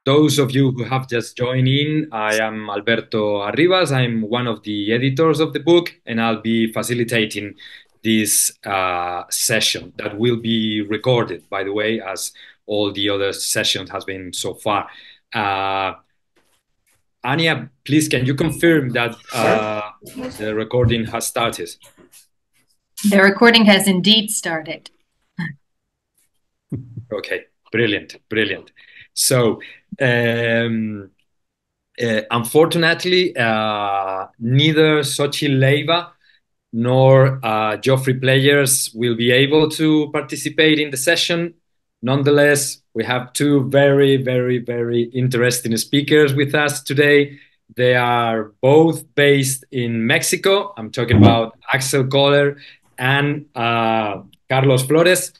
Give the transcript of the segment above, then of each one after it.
those of you who have just joined in, I am Alberto Arribas. I'm one of the editors of the book, and I'll be facilitating this session that will be recorded, by the way, as all the other sessions has been so far. Uh, Anya, please, can you confirm that the recording has started? The recording has indeed started. Okay, brilliant, brilliant. So, unfortunately, neither Xochitl Leyva nor Joffrey players will be able to participate in the session. Nonetheless, we have two very, very, very interesting speakers with us today. They are both based in Mexico. I'm talking about Axel Köhler and Carlos Flores.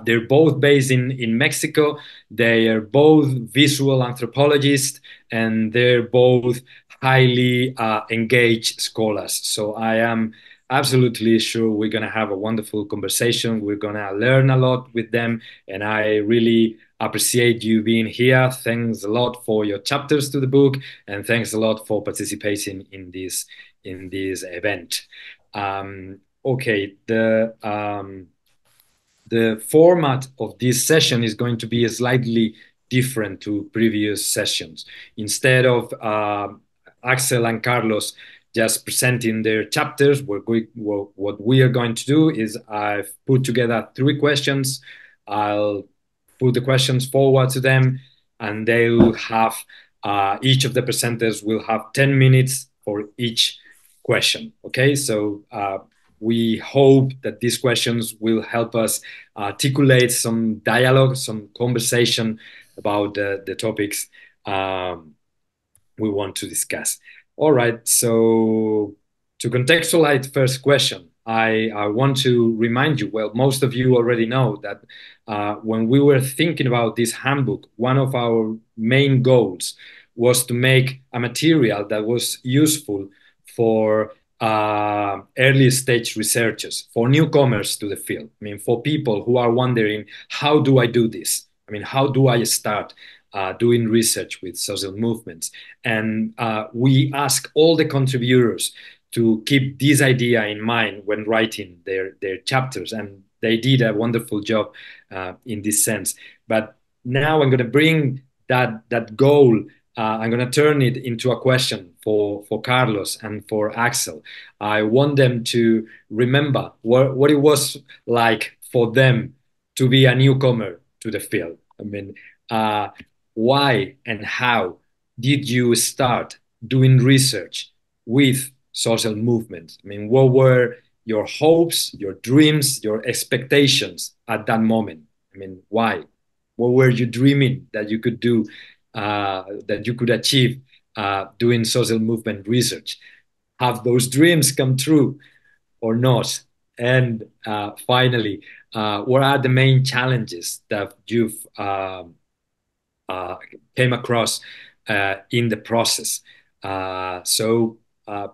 They're both based in Mexico. They are both visual anthropologists, and they're both highly engaged scholars. So I am absolutely sure we're going to have a wonderful conversation. We're going to learn a lot with them, and I really appreciate you being here. Thanks a lot for your chapters to the book, and thanks a lot for participating in this event. Okay, the format of this session is going to be slightly different to previous sessions. Instead of Axel and Carlos just presenting their chapters, what we are going to do is I've put together three questions. I'll put the questions forward to them, and they'll have each of the presenters will have 10 minutes for each question. Okay, so we hope that these questions will help us articulate some dialogue, some conversation about the topics we want to discuss. All right, so to contextualize the first question, I want to remind you, well, most of you already know that when we were thinking about this handbook, one of our main goals was to make a material that was useful for early stage researchers, for newcomers to the field. I mean, for people who are wondering, how do I do this? I mean, how do I start doing research with social movements? And we ask all the contributors to keep this idea in mind when writing their chapters. And they did a wonderful job in this sense. But now I'm going to bring that goal. I'm going to turn it into a question for Carlos and for Axel. I want them to remember what it was like for them to be a newcomer to the field. I mean, uh, why and how did you start doing research with social movements? I mean, what were your hopes, your dreams, your expectations at that moment? I mean, why? What were you dreaming that you could do, that you could achieve doing social movement research? Have those dreams come true or not? And finally, what are the main challenges that you've uh, came across in the process?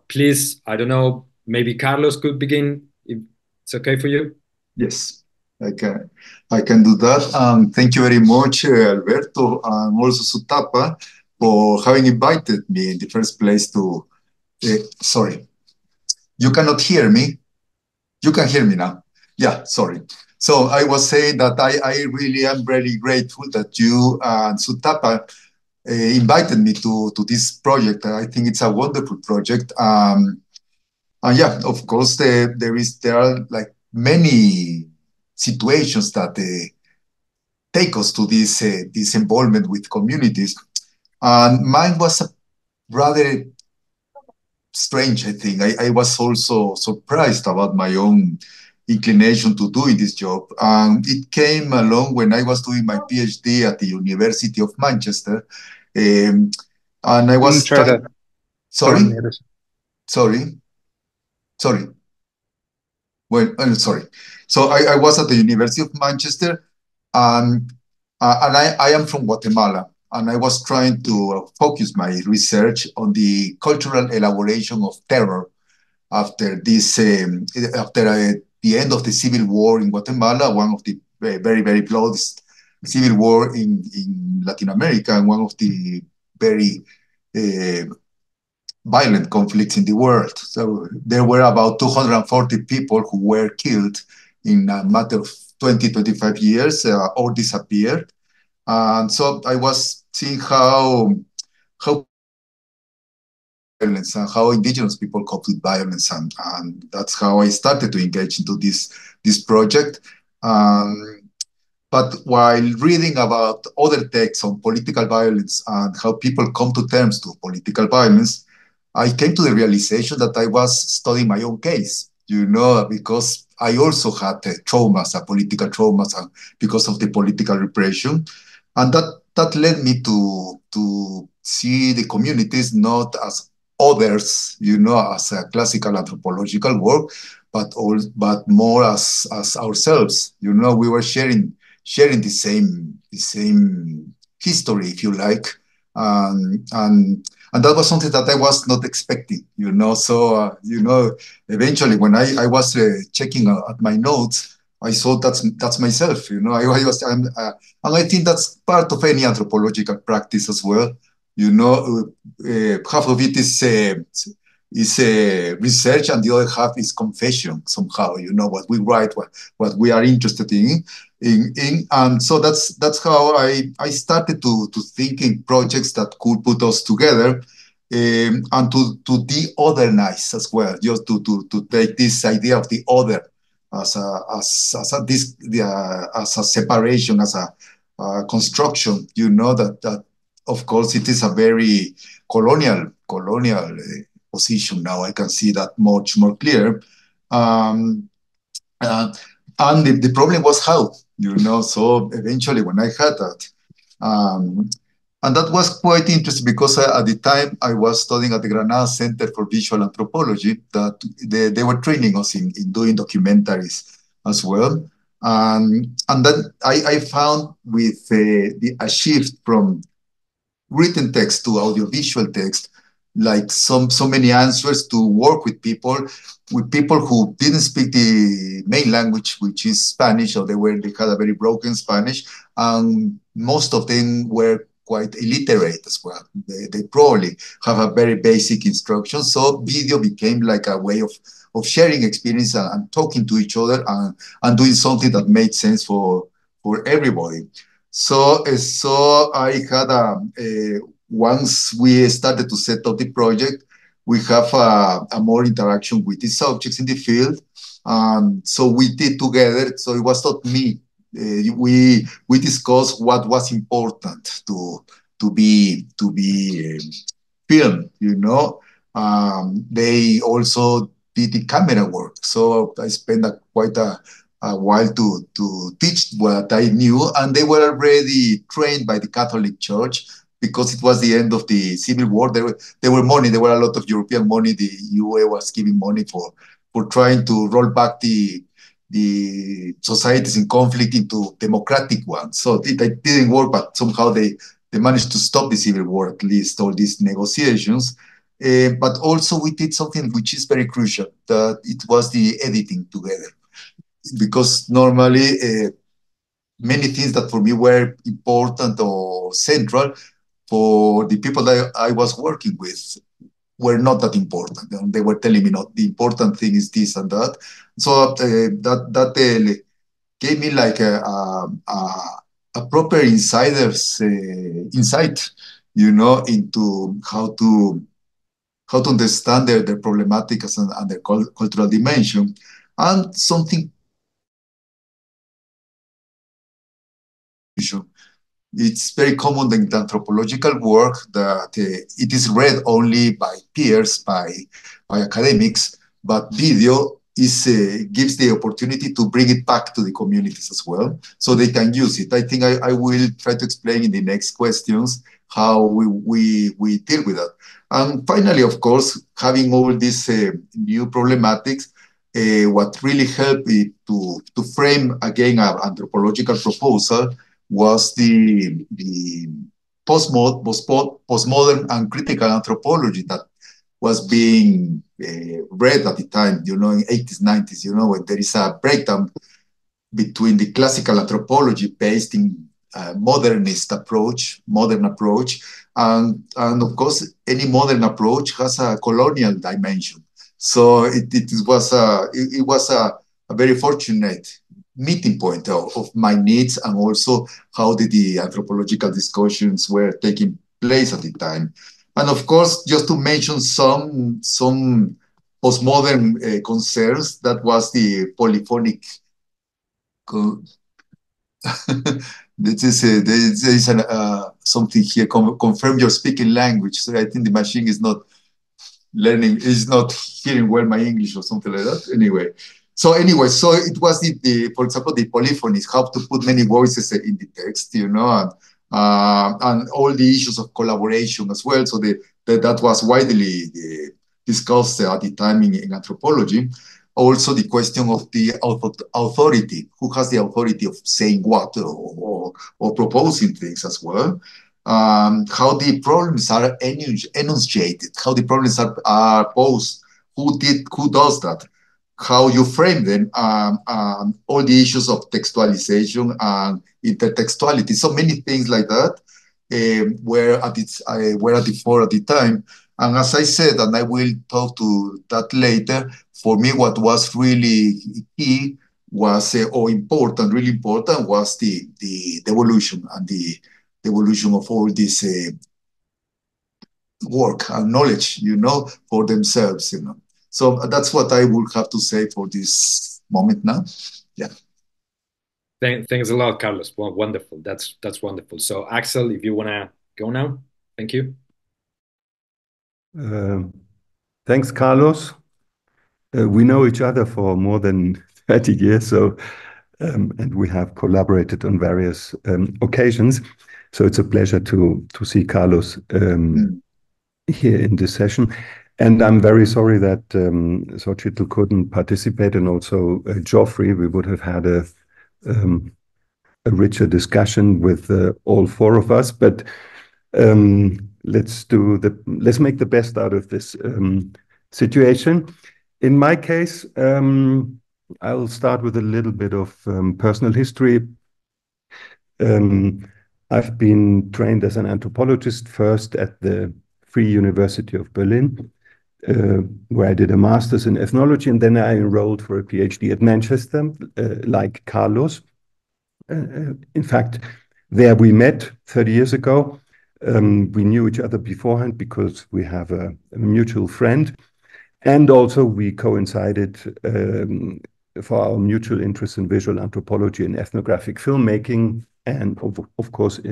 Please, I don't know, maybe Carlos could begin if it's okay for you. Yes, I can. I can do that. Thank you very much, Alberto, and also Sutapa, for having invited me in the first place to. Sorry, you cannot hear me. You can hear me now. Yeah, sorry. So I was saying that I really am very grateful that you and Sutapa invited me to this project. I think it's a wonderful project. And yeah, of course, there are like many situations that take us to this involvement with communities. And mine was a rather strange, I think. I was also surprised about my own inclination to doing this job. It came along when I was doing my PhD at the University of Manchester. And I was Try to trying, put on sorry, the other side. sorry, sorry. Well, I'm sorry. So I was at the University of Manchester, um, and I am from Guatemala, and I was trying to focus my research on the cultural elaboration of terror after the end of the civil war in Guatemala, one of the very, very bloodiest civil war in Latin America, and one of the very violent conflicts in the world. So there were about 240 people who were killed in a matter of 20, 25 years or disappeared. And so I was seeing how violence and how indigenous people cope with violence, and that's how I started to engage into this project. But while reading about other texts on political violence and how people come to terms to political violence, I came to the realization that I was studying my own case, because I also had traumas, political traumas, because of the political repression. And that led me to see the communities not as others, as a classical anthropological work, but more as ourselves. We were sharing the same history, if you like, and that was something that I was not expecting. So eventually when I was checking at my notes, I saw that's myself. And I think that's part of any anthropological practice as well. Half of it is research, and the other half is confession somehow. What we write, what we are interested in. And so that's how I started to think in projects that could put us together, and to de-otherize as well, just to take this idea of the other as a separation, as a construction. That of course it is a very colonial position now. I can see that much more clear. Um, uh, and the problem was how, so eventually when I had that, um, and that was quite interesting because at the time I was studying at the Granada Center for Visual Anthropology, that they were training us in doing documentaries as well. And then I found with a shift from written text to audiovisual text, like so many answers to work with people who didn't speak the main language, which is Spanish, or they had a very broken Spanish, and most of them were quite illiterate as well. They probably have a very basic instruction. So video became like a way of sharing experience and talking to each other, and doing something that made sense for everybody. So I had once we started to set up the project, we have a more interaction with the subjects in the field. So we did together. So it was not me. We discussed what was important to be filmed. They also did the camera work. So I spent quite a while to teach what I knew, and they were already trained by the Catholic Church because it was the end of the Civil War. There were money. There were a lot of European money. The UA was giving money for trying to roll back the societies in conflict into democratic ones. So it didn't work, but somehow they managed to stop the Civil War, at least all these negotiations. But also we did something which is very crucial, that it was the editing together. Because normally many things that for me were important or central, for the people that I was working with, were not that important. And they were telling me, no, the important thing is this and that. So that gave me like a proper insider's insight, into how to understand their problematics and their cultural dimension. And something, it's very common in the anthropological work that it is read only by peers, by academics, but video gives the opportunity to bring it back to the communities as well, so they can use it. I think I will try to explain in the next questions how we deal with that. And finally, of course, having all these new problematics, what really helped me to frame again an anthropological proposal was the postmodern and critical anthropology that was being read at the time, in 80s, 90s, when there is a breakdown between the classical anthropology based in modernist approach, modern approach, and of course, any modern approach has a colonial dimension. So it was a very fortunate meeting point of my needs and also how the anthropological discussions were taking place at the time. And of course, just to mention some postmodern concerns, that was the polyphonic. There is something here. Confirm your speaking language. So I think the machine is not learning, is not hearing well my English or something like that. Anyway, so it was for example, the polyphonies, how to put many voices in the text, you know, and all the issues of collaboration as well. So that was widely discussed at the time in anthropology. Also, the question of the authority, who has the authority of saying what or proposing things as well. How the problems are enunciated, how the problems are posed, who does that, how you frame them, all the issues of textualization and intertextuality. So many things like that were at the fore at the time. And as I said, and I will talk to that later, for me, what was really key was, or important, really important, was the evolution and the evolution of all this work and knowledge, you know, for themselves, you know. So that's what I would have to say for this moment now. Yeah. Thanks a lot, Carlos. Well, wonderful. That's wonderful. So, Axel, if you want to go now, thank you. Thanks, Carlos. We know each other for more than 30 years, so and we have collaborated on various occasions. So it's a pleasure to see Carlos here in this session. And I'm very sorry that Xochitl couldn't participate, and also Geoffrey. We would have had a richer discussion with all four of us. But let's make the best out of this situation. In my case, I'll start with a little bit of personal history. I've been trained as an anthropologist first at the Free University of Berlin, where I did a master's in ethnology, and then I enrolled for a PhD at Manchester, like Carlos. In fact, there we met 30 years ago. We knew each other beforehand because we have a mutual friend. And also we coincided for our mutual interest in visual anthropology and ethnographic filmmaking. And of course, at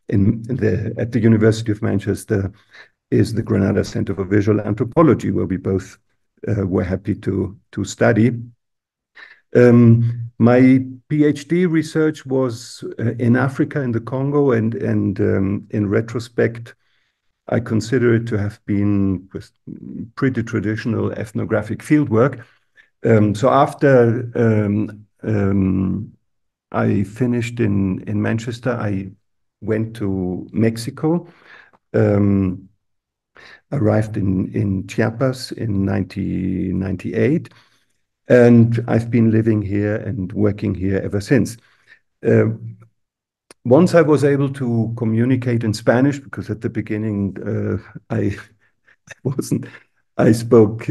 the University of Manchester is the Granada Center for Visual Anthropology, where we both were happy to study. My PhD research was in Africa, in the Congo, and in retrospect, I consider it to have been pretty traditional ethnographic fieldwork. So after I finished in Manchester, I went to Mexico, arrived in Chiapas in 1998, and I've been living here and working here ever since. Once I was able to communicate in Spanish, because at the beginning I spoke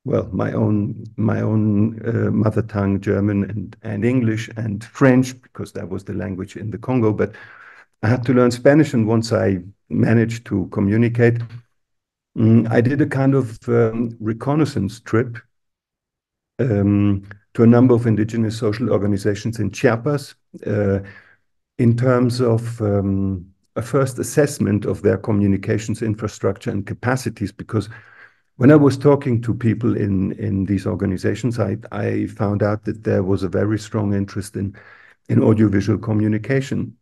well, my own mother tongue, German and English and French, because that was the language in the Congo. But I had to learn Spanish, and once I managed to communicate, I did a kind of reconnaissance trip to a number of indigenous social organizations in Chiapas, in terms of a first assessment of their communications infrastructure and capacities, because when I was talking to people in these organizations, I found out that there was a very strong interest in audiovisual communication.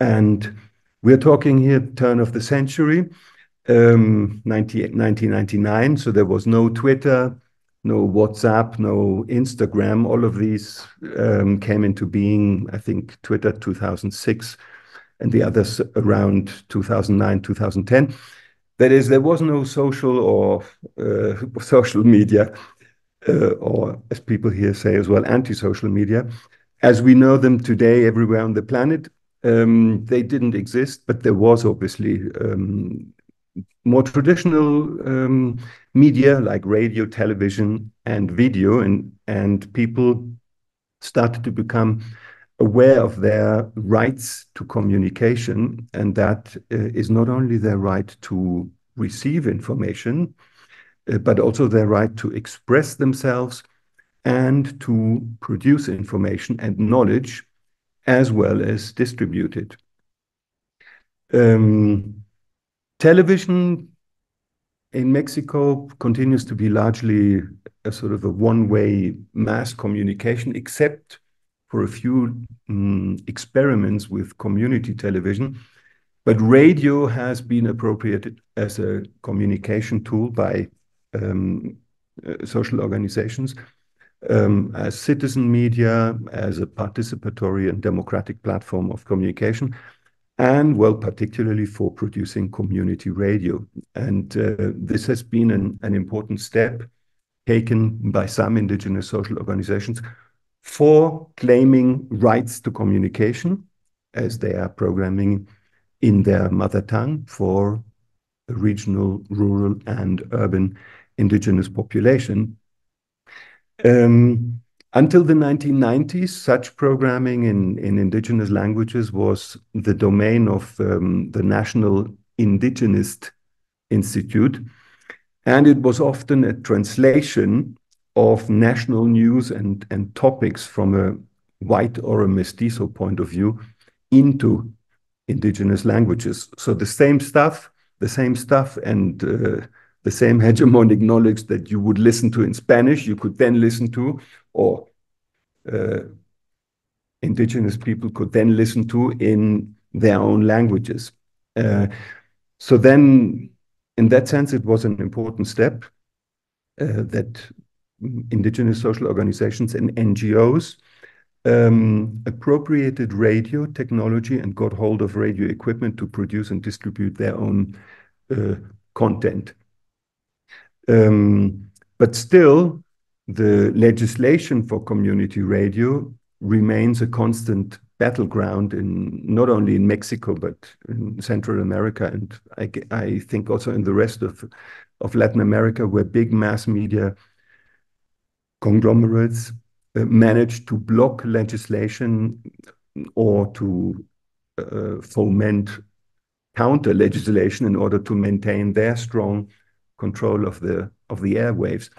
And we're talking here turn of the century, 1999, so there was no Twitter, no WhatsApp, no Instagram. All of these came into being, I think, Twitter 2006, and the others around 2009, 2010. That is, there was no social or social media, or as people here say as well, anti-social media. as we know them today everywhere on the planet. They didn't exist, but there was obviously more traditional media like radio, television, and video, and people started to become aware of their rights to communication, and that is not only their right to receive information, but also their right to express themselves and to produce information and knowledge as well as distribute it. Television in Mexico continues to be largely a sort of a one-way mass communication, except for a few experiments with community television. But radio has been appropriated as a communication tool by social organizations, as citizen media, as a participatory and democratic platform of communication, and well, particularly for producing community radio. And this has been an important step taken by some indigenous social organizations for claiming rights to communication, as they are programming in their mother tongue for the regional, rural, and urban indigenous population. Until the 1990s, such programming in indigenous languages was the domain of the National Indigenous Institute, and it was often a translation of national news and topics from a white or a mestizo point of view into indigenous languages. So the same stuff and the same hegemonic knowledge that you would listen to in Spanish, you could then listen to, or indigenous people could then listen to in their own languages. So then, in that sense, it was an important step that indigenous social organizations and NGOs appropriated radio technology and got hold of radio equipment to produce and distribute their own content. But still, the legislation for community radio remains a constant battleground not only in Mexico, but in Central America, and I think also in the rest of Latin America, where big mass media conglomerates manage to block legislation or to foment counter legislation in order to maintain their strong control of the airwaves,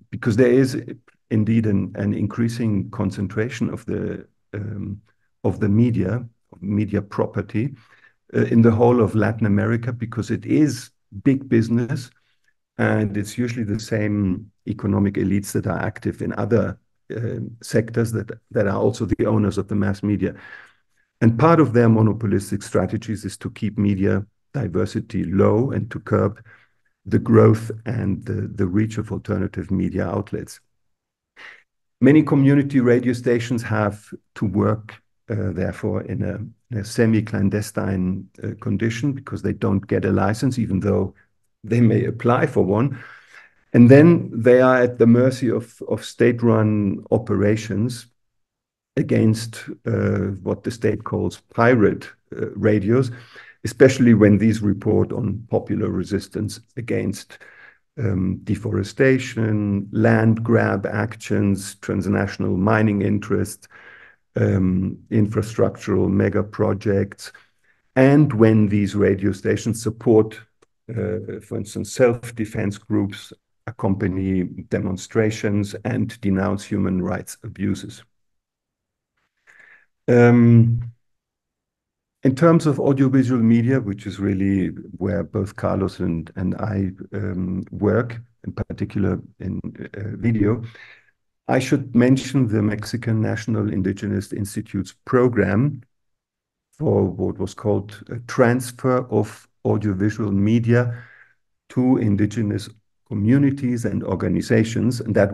because there is indeed an increasing concentration of the media property in the whole of Latin America, because it is big business, and it's usually the same economic elites that are active in other sectors that are also the owners of the mass media. And part of their monopolistic strategies is to keep media diversity low and to curb the growth and the reach of alternative media outlets. Many community radio stations have to work, therefore, in a semi-clandestine condition, because they don't get a license, even though they may apply for one. And then they are at the mercy of state-run operations against what the state calls pirate radios, especially when these report on popular resistance against deforestation, land grab actions, transnational mining interests, infrastructural mega projects, and when these radio stations support, for instance, self-defense groups, accompany demonstrations, and denounce human rights abuses. In terms of audiovisual media, which is really where both Carlos and I work, in particular in video, I should mention the Mexican National Indigenous Institute's program for what was called a transfer of audiovisual media to indigenous communities and organizations. And that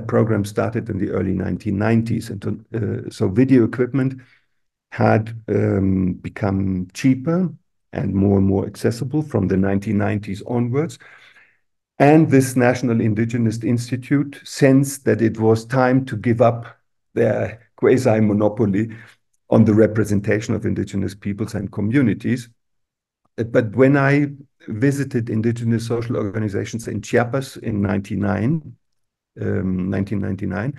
program started in the early 1990s. And so video equipment had become cheaper and more accessible from the 1990s onwards. And this National Indigenous Institute sensed that it was time to give up their quasi-monopoly on the representation of indigenous peoples and communities. But when I visited indigenous social organizations in Chiapas in 1999,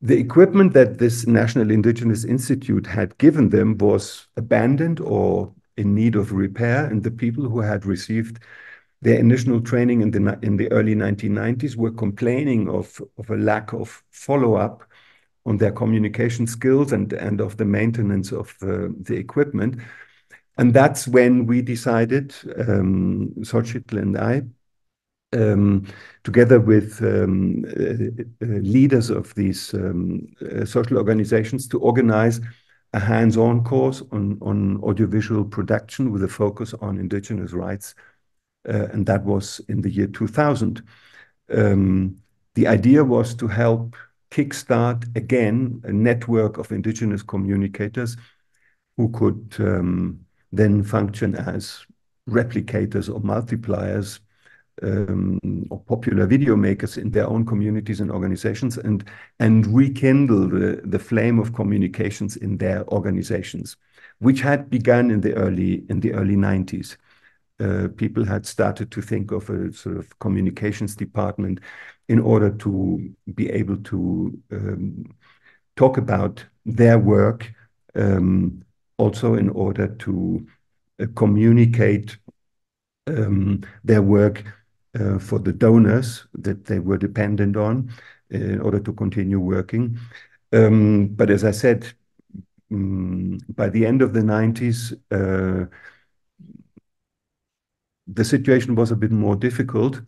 the equipment that this National Indigenous Institute had given them was abandoned or in need of repair, and the people who had received their initial training in the early 1990s were complaining of a lack of follow-up on their communication skills and of the maintenance of the equipment. And that's when we decided, Xochitl and I, together with leaders of these social organizations, to organize a hands-on course on audiovisual production with a focus on indigenous rights. And that was in the year 2000. The idea was to help kickstart again a network of indigenous communicators who could then function as replicators or multipliers or popular video makers in their own communities and organizations, and rekindle the flame of communications in their organizations, which had begun in the early 90s. People had started to think of a sort of communications department in order to be able to talk about their work, also in order to communicate their work for the donors that they were dependent on in order to continue working. But as I said, by the end of the 90s, the situation was a bit more difficult.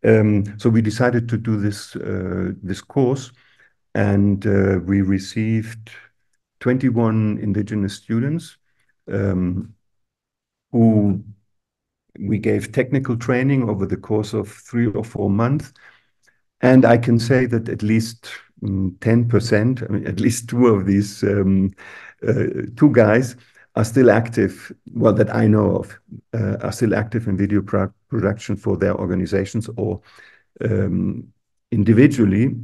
So we decided to do this course, and we received 21 indigenous students who we gave technical training over the course of 3 or 4 months. And I can say that at least 10%, I mean, at least 2 of these 2 guys are still active, well, that I know of, are still active in video production for their organizations or individually.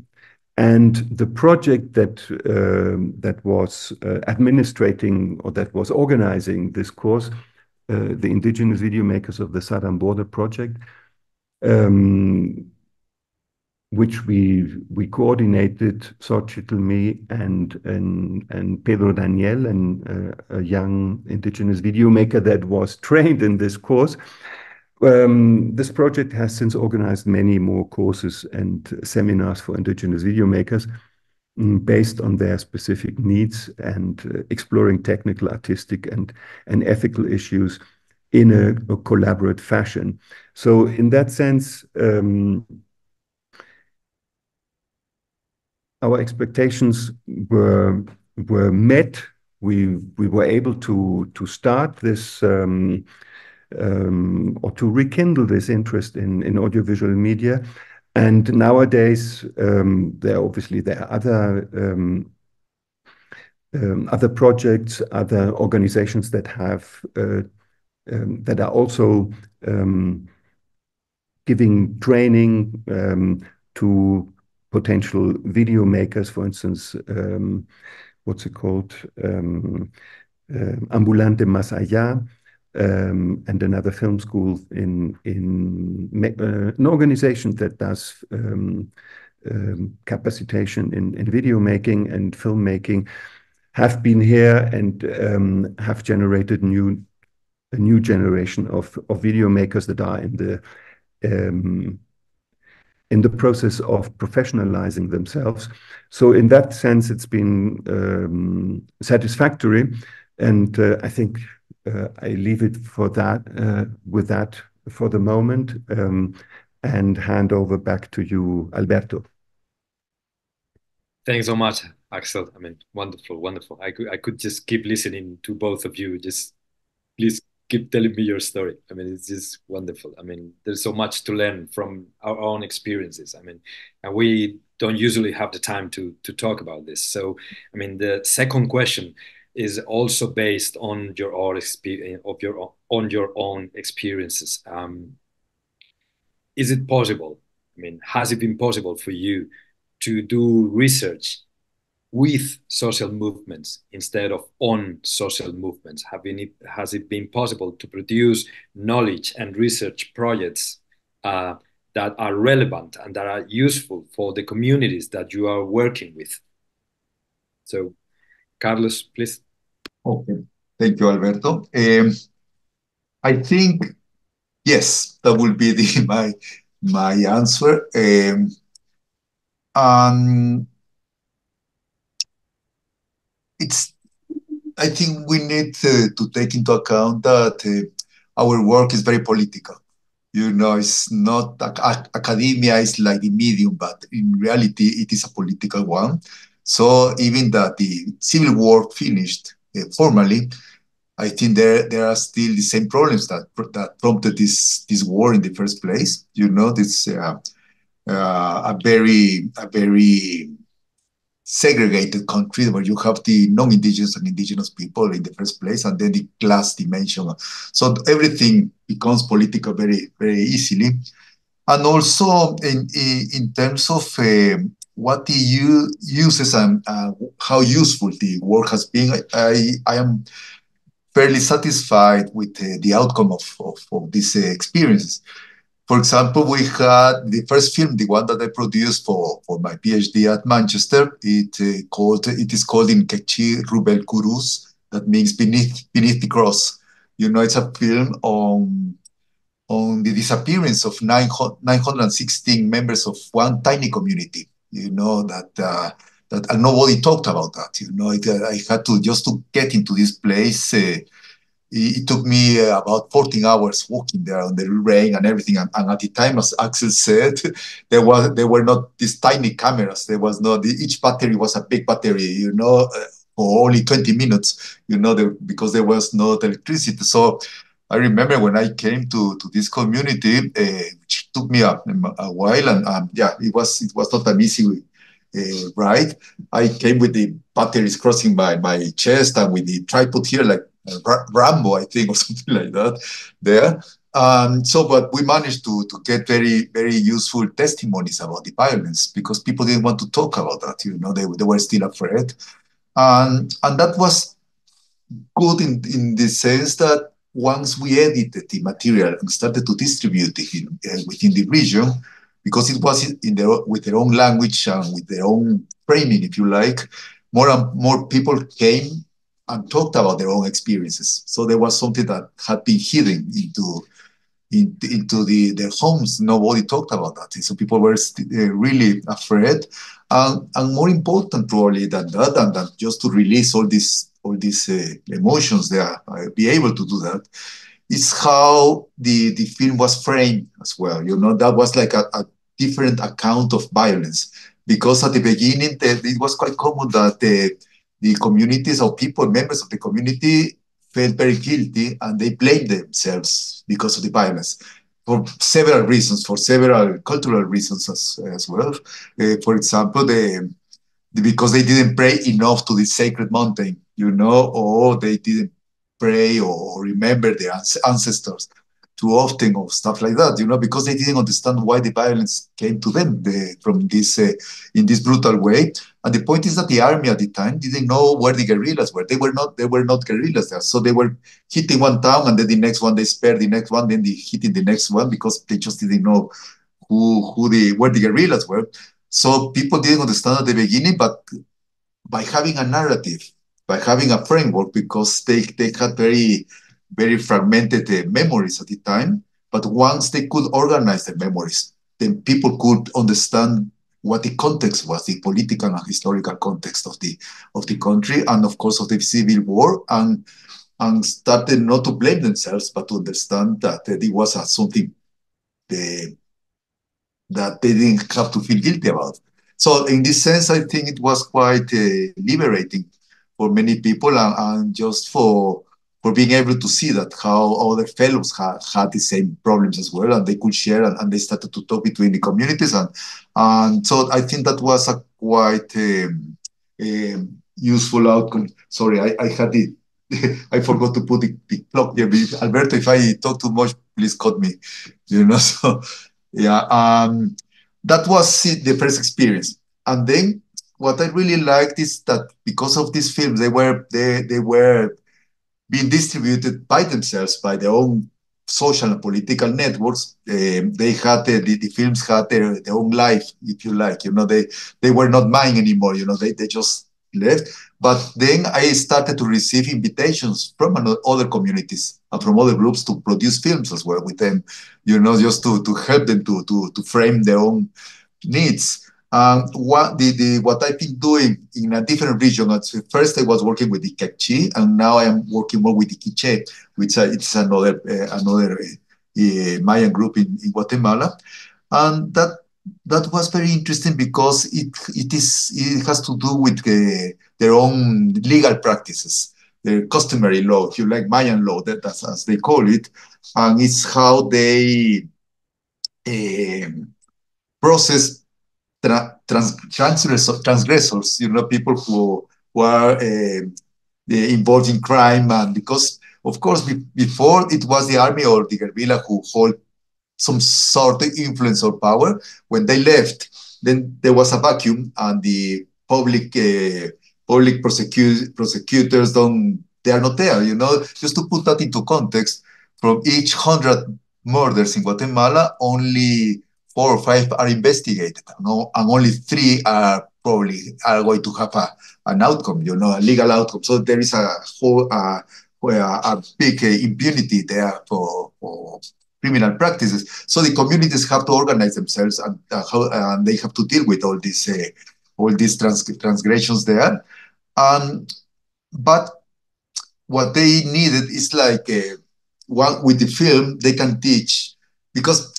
And the project that was administrating or that was organizing this course, the Indigenous Video Makers of the Southern Border Project, which we coordinated, Xochitl, me, and Pedro Daniel, and a young indigenous video maker that was trained in this course. This project has since organized many more courses and seminars for indigenous video makers based on their specific needs and exploring technical, artistic, and ethical issues in a collaborative fashion. So in that sense, our expectations were met. We were able to start this or to rekindle this interest in audiovisual media. And nowadays, there are other projects, other organizations that have that are also giving training to potential video makers, for instance, what's it called? Ambulante Más Allá, and another film school in an organization that does capacitation in video making and filmmaking, have been here and have generated a new generation of video makers that are in the process of professionalizing themselves. So in that sense, it's been satisfactory. And I think I leave it for that, with that for the moment, and hand over back to you, Alberto. Thanks so much, Axel. I mean, wonderful, wonderful. I could just keep listening to both of you. Just please keep telling me your story. I mean, it's just wonderful. I mean, there's so much to learn from our own experiences. I mean, and we don't usually have the time to talk about this. So, I mean, the second question is also based on your own experience on your own experiences. Is it possible? I mean, has it been possible for you to do research with social movements instead of on social movements? Has it been possible to produce knowledge and research projects that are relevant and that are useful for the communities that you are working with? So, Carlos, please. Okay, thank you, Alberto. I think yes, that will be my answer. And it's I think we need to take into account that our work is very political. You know, it's not academia is like the medium, but in reality, it is a political one. So even that the civil war finished formally, I think there are still the same problems that prompted this war in the first place. You know, this a very segregated country where you have the non-indigenous and indigenous people in the first place, and then the class dimension. So everything becomes political very, very easily. And also in terms of what the uses and how useful the work has been, I am fairly satisfied with the outcome of these experiences. For example, we had the first film, the one that I produced for my PhD at Manchester. It is called In Quechua Rubel Kurus, that means beneath the cross. You know, it's a film on the disappearance of 916 members of one tiny community. You know that nobody talked about that. You know, I had to just to get into this place. It took me about 14 hours walking there on the rain and everything. And at the time, as Axel said, there were not these tiny cameras. There was not, each battery was a big battery, you know, for only 20 minutes, you know, because there was no electricity. So I remember when I came to this community, which took me a while, and yeah, it was not an easy ride. I came with the batteries crossing my chest and with the tripod here, like Rambo, I think, or something like that there. But we managed to get very, very useful testimonies about the violence because people didn't want to talk about that. You know, they were still afraid. And that was good in the sense that once we edited the material and started to distribute it within the region, because it was with their own language and with their own framing, if you like, more and more people came and talked about their own experiences. So there was something that had been hidden into their homes. Nobody talked about that. So people were really afraid. And more important probably than that, and than just to release all these emotions there, be able to do that, is how the film was framed as well. You know, that was like a different account of violence. Because at the beginning, it was quite common that the communities or people, members of the community, felt very guilty and they blamed themselves because of the violence for several reasons, for several cultural reasons as well. For example, because they didn't pray enough to the sacred mountain, you know, or they didn't pray or remember their ancestors too often or stuff like that, you know, because they didn't understand why the violence came to them from this in this brutal way. And the point is that the army at the time didn't know where the guerrillas were. They were not guerrillas there. So they were hitting one town and then the next one they spared the next one, then they hitting the next one because they just didn't know where the guerrillas were. So people didn't understand at the beginning, but by having a narrative, by having a framework, because they had very, very fragmented memories at the time. But once they could organize their memories, then people could understand what the context was, the political and historical context of the country, and of course of the civil war, and started not to blame themselves, but to understand that it was something that they didn't have to feel guilty about. So in this sense, I think it was quite liberating for many people, and just for being able to see that how other fellows had the same problems as well, and they could share, and they started to talk between the communities, and so I think that was a quite useful outcome. Sorry, I had the I forgot to put the clock here. Alberto, if I talk too much, please cut me. You know, so yeah, that was the first experience, and then what I really liked is that because of these films, they were being distributed by themselves, by their own social and political networks. They had the films had their own life, if you like. They were not mine anymore. They just left. But then I started to receive invitations from other communities and from other groups to produce films as well with them. Just to help them to frame their own needs. What I've been doing in a different region. At first, I was working with the Kekchi, and now I am working more with the Quiche, which it's another Mayan group in Guatemala, and that was very interesting because it has to do with their own legal practices, their customary law, if you like, Mayan law, that's as they call it, and it's how they uh, process transgressors, people who are involved in crime. And because, of course, before it was the army or the guerrilla who hold some sort of influence or power. When they left, then there was a vacuum, and the public prosecutors they are not there. Just to put that into context, from each 100 murders in Guatemala, only 4 or 5 are investigated, and only 3 are probably are going to have an outcome, a legal outcome. So there is a whole a big impunity there for criminal practices. So the communities have to organize themselves, and they have to deal with all these transgressions there. But what they needed is like with the film they can teach, because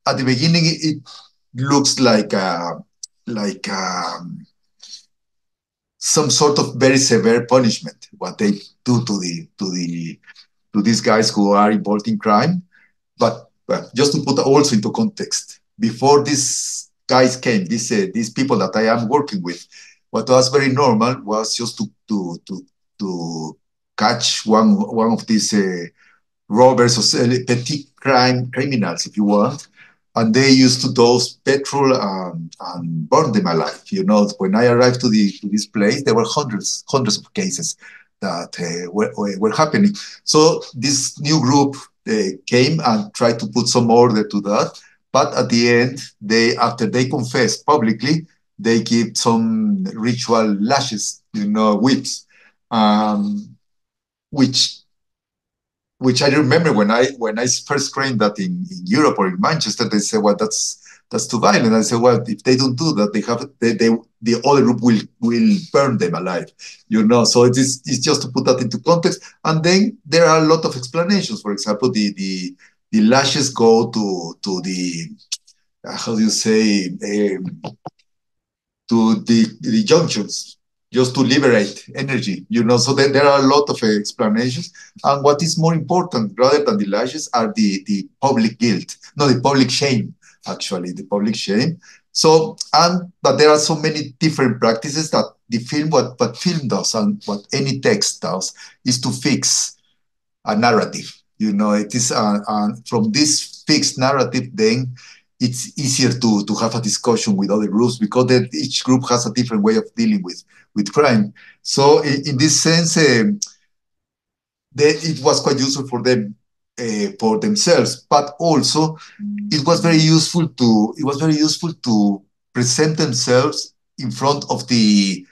at the beginning it looks like some sort of very severe punishment what they do to these guys who are involved in crime. But well, just to put also into context, before these guys came, these people that I am working with, what was very normal was just to catch one of these robbers or petty criminals, if you want, and they used to dose petrol and burn them alive. When I arrived to this place, there were hundreds of cases that were happening. So this new group came and tried to put some order to that. But at the end, after they confessed publicly, they give some ritual lashes, whips, um, which I remember when I first trained that in Europe or in Manchester. They said, "Well, that's too violent." I said, "Well, if they don't do that, the other group will burn them alive." So it's just to put that into context. And then there are a lot of explanations. For example, the lashes go to the how do you say to the junctions, just to liberate energy, So there are a lot of explanations. And what is more important, rather than the lashes, are the public guilt, no, the public shame, actually, the public shame. But there are so many different practices that the film, what film does and what any text does, is to fix a narrative. It is from this fixed narrative, then it's easier to have a discussion with other groups, because each group has a different way of dealing with crime. So in this sense, it was quite useful for them, for themselves, but also it was very useful to present themselves in front of the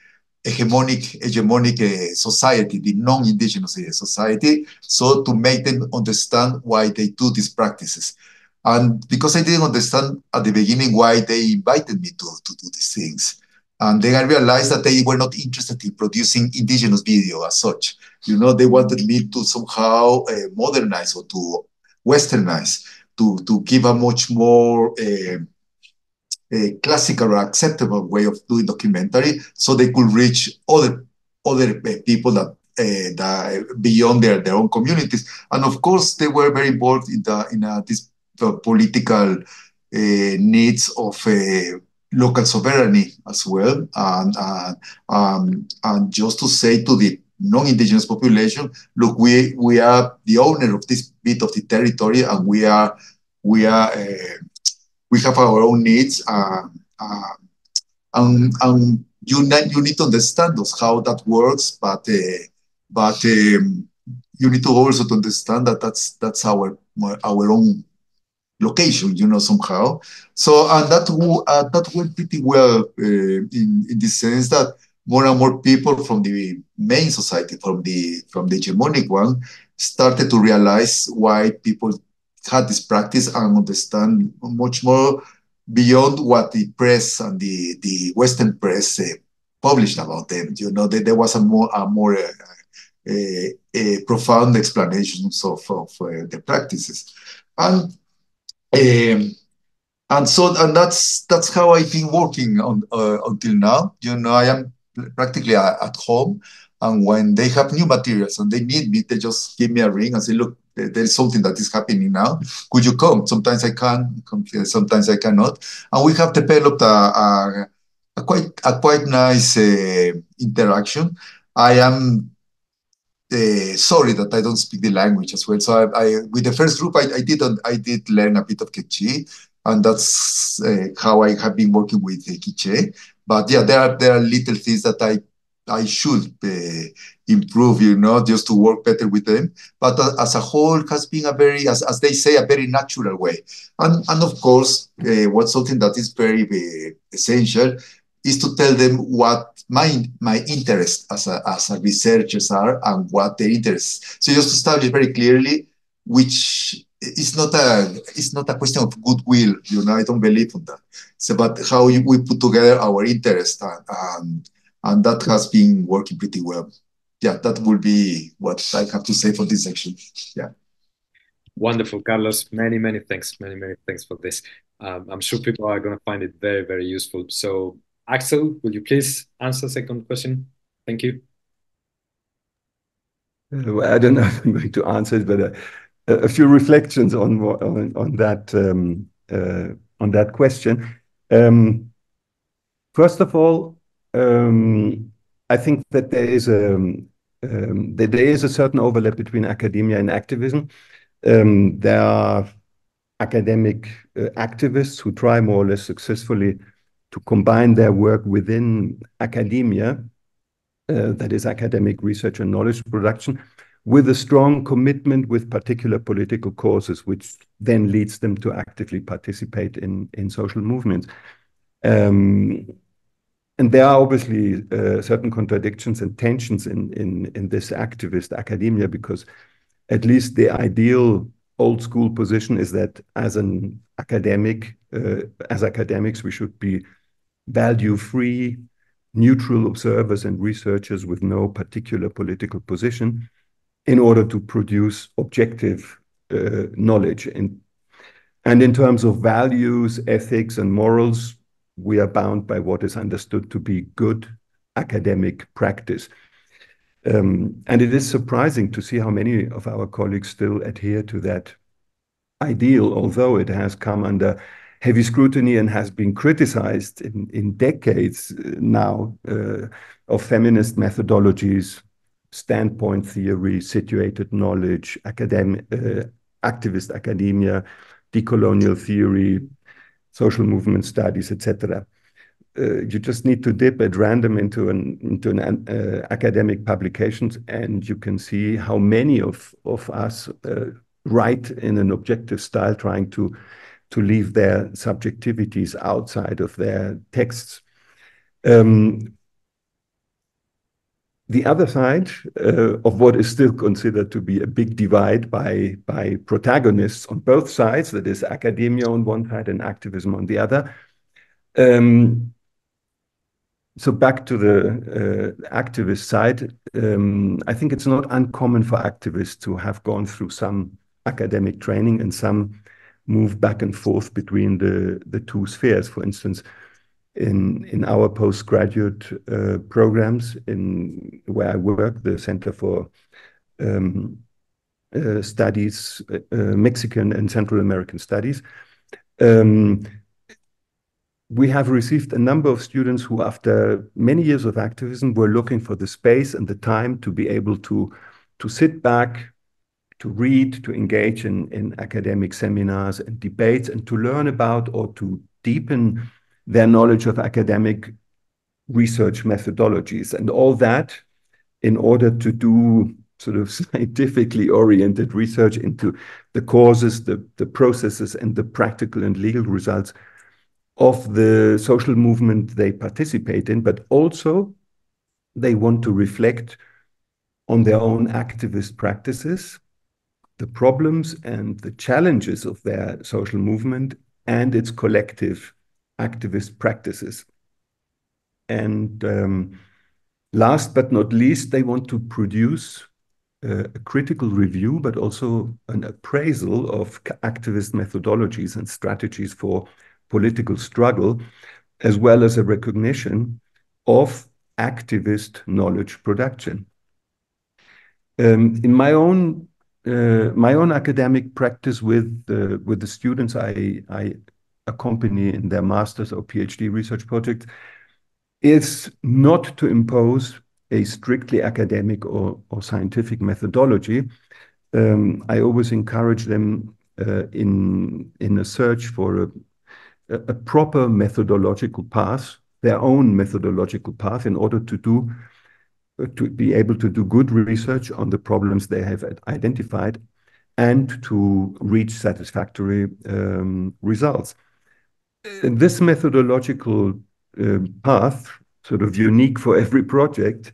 hegemonic society, the non-indigenous society, so to make them understand why they do these practices. And because I didn't understand at the beginning why they invited me to do these things. And then I realized that they were not interested in producing indigenous video as such. They wanted me to somehow modernize or to westernize, to give a much more a classical or acceptable way of doing documentary, so they could reach other people that beyond their own communities. And of course, they were very involved in this political needs of local sovereignty as well. And just to say to the non-indigenous population, look, we are the owner of this bit of the territory, and we have our own needs. and you need to understand those, how that works, but you need to also to understand that that's our own location, somehow. So, and that went pretty well in the sense that more and more people from the main society, from the hegemonic one, started to realize why people had this practice and understand much more beyond what the press and the Western press published about them. There was a more profound explanations of the practices. Um, and that's how I've been working on until now. I am practically at home, and when they have new materials and they need me, they just give me a ring and say, "Look, there's something that is happening now. Could you come?" Sometimes I can, sometimes I cannot, and we have developed a quite nice interaction. I am sorry that I don't speak the language as well. So with the first group, I did learn a bit of Quechua, and that's how I have been working with Quiche. But yeah, there are little things that I should improve, just to work better with them. But as a whole, it has been a very, as they say, a very natural way. And of course, what's something that is very essential is to tell them what my interests as a researchers are and what their interests. So just to establish very clearly, which is not a question of goodwill. I don't believe in that. So, but how we put together our interests, and that has been working pretty well. Yeah, that would be what I have to say for this section. Yeah. Wonderful, Carlos. Many, many thanks. Many, many thanks for this. I'm sure people are going to find it very, very useful. So, Axel, would you please answer the second question? Thank you. I don't know if I'm going to answer it, but a few reflections on that question. First of all, I think that there is a certain overlap between academia and activism. There are academic activists who try more or less successfully to combine their work within academia, that is academic research and knowledge production, with a strong commitment with particular political causes, which then leads them to actively participate in social movements. And there are obviously certain contradictions and tensions in this activist academia, because at least the ideal old school position is that as academics, we should be value-free, neutral observers and researchers with no particular political position in order to produce objective knowledge. And in terms of values, ethics, and morals, we are bound by what is understood to be good academic practice. And it is surprising to see how many of our colleagues still adhere to that ideal, although it has come under heavy scrutiny and has been criticized in decades now of feminist methodologies, standpoint theory, situated knowledge, activist academia, decolonial theory, social movement studies, etc. You just need to dip at random into an academic publications, and you can see how many of us write in an objective style, trying to leave their subjectivities outside of their texts. The other side of what is still considered to be a big divide by protagonists on both sides, that is academia on one side and activism on the other. So back to the activist side, I think it's not uncommon for activists to have gone through some academic training and some move back and forth between the two spheres. For instance, in our postgraduate programs where I work, the Center for Studies, Mexican and Central American Studies, we have received a number of students who, after many years of activism, were looking for the space and the time to be able to sit back, to read, to engage in academic seminars and debates, and to learn about or to deepen their knowledge of academic research methodologies, and all that in order to do sort of scientifically oriented research into the causes, the processes, and the practical and legal results of the social movement they participate in, but also they want to reflect on their own activist practices, the problems and the challenges of their social movement and its collective activist practices. And last but not least, they want to produce a critical review, but also an appraisal of activist methodologies and strategies for political struggle, as well as a recognition of activist knowledge production. In my own academic practice with the students I accompany in their master's or PhD research projects, is not to impose a strictly academic or scientific methodology. I always encourage them in a search for a proper methodological path, their own methodological path, in order to be able to do good research on the problems they have identified and to reach satisfactory results. This methodological path, sort of unique for every project,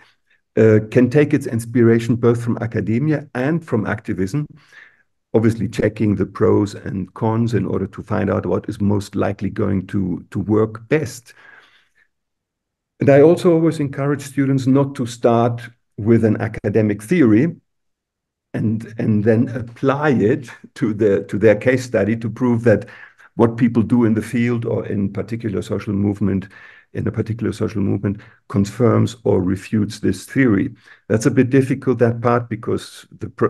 can take its inspiration both from academia and from activism, obviously checking the pros and cons in order to find out what is most likely going to work best. And I also always encourage students not to start with an academic theory and then apply it to their case study to prove that what people do in the field or in a particular social movement confirms or refutes this theory. That's a bit difficult, that part, because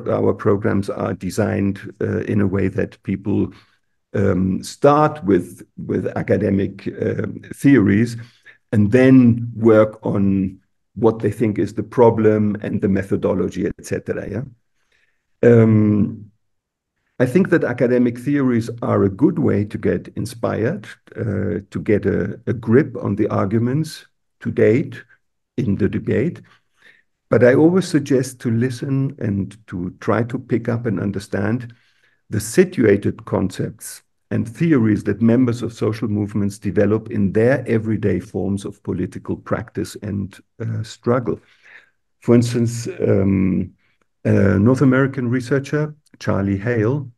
our programs are designed in a way that people start with academic theories and then work on what they think is the problem and the methodology, etc. Yeah? I think that academic theories are a good way to get inspired, to get a grip on the arguments to date in the debate. But I always suggest to listen and to try to pick up and understand the situated concepts and theories that members of social movements develop in their everyday forms of political practice and struggle. For instance, a North American researcher, Charlie Hale,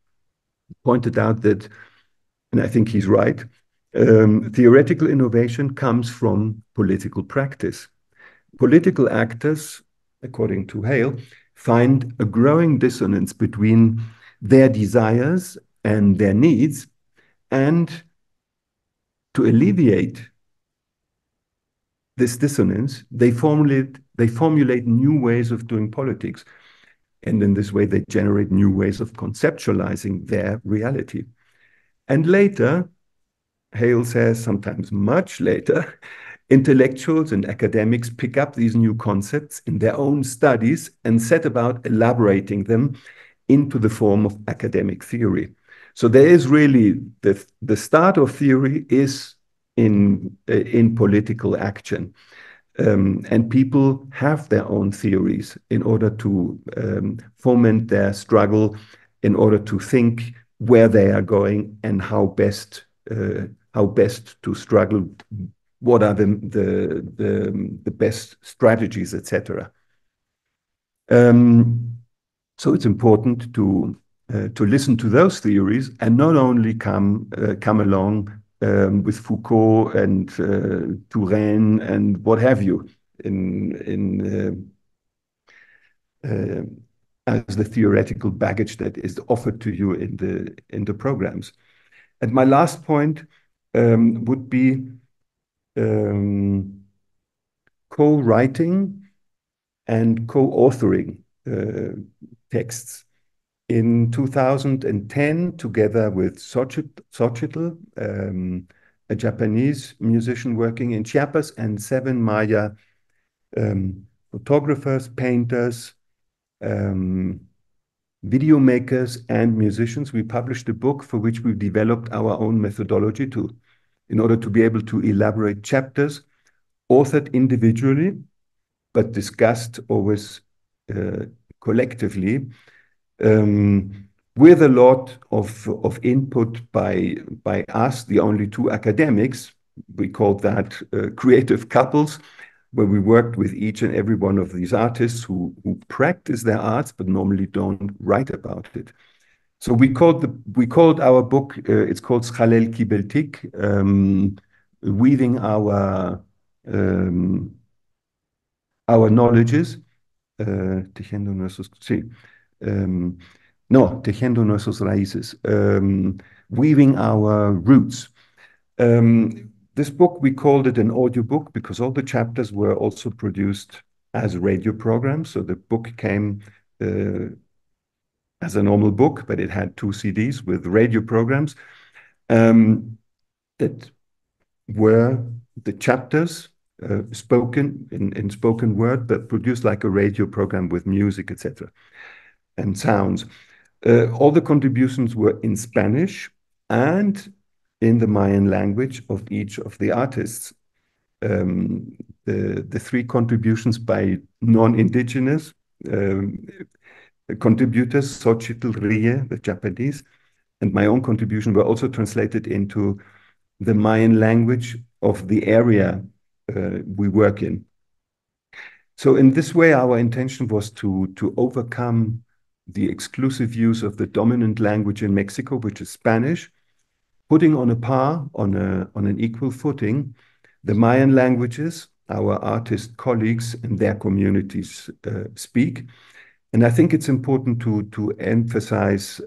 pointed out that, and I think he's right, theoretical innovation comes from political practice. Political actors, according to Hale, find a growing dissonance between their desires and their needs, and to alleviate this dissonance, they formulate new ways of doing politics. And in this way, they generate new ways of conceptualizing their reality. And later, Hale says, sometimes much later, intellectuals and academics pick up these new concepts in their own studies and set about elaborating them into the form of academic theory. So there is really the start of theory is in political action. And people have their own theories in order to foment their struggle, in order to think where they are going and how best to struggle, what are the best strategies, etc. So it's important to listen to those theories and not only come along with Foucault and Touraine and what have you as the theoretical baggage that is offered to you in the programs. And my last point would be co-writing and co-authoring texts. In 2010, together with Xochitl, a Japanese musician working in Chiapas, and 7 Maya photographers, painters, video makers, and musicians, we published a book for which we developed our own methodology in order to be able to elaborate chapters authored individually, but discussed always collectively, with a lot of input by us, the only two academics. We called that creative couples, where we worked with each and every one of these artists who practice their arts but normally don't write about it. So we called our book, it's called Xalel Kibeltik, weaving our knowledges, tejiendo nuestros, sí, no, tejiendo nuestros raíces, weaving our roots. This book, we called it an audiobook because all the chapters were also produced as radio programs. So the book came as a normal book, but it had 2 CDs with radio programs that were the chapters spoken in spoken word, but produced like a radio program with music, etc., and sounds. All the contributions were in Spanish and in the Mayan language of each of the artists. The 3 contributions by non-Indigenous contributors, Xochitl Leyva, the Japanese, and my own contribution were also translated into the Mayan language of the area we work in. So in this way, our intention was to overcome the exclusive use of the dominant language in Mexico, which is Spanish, putting on a par, on an equal footing, the Mayan languages our artist colleagues and their communities speak. And I think it's important to emphasize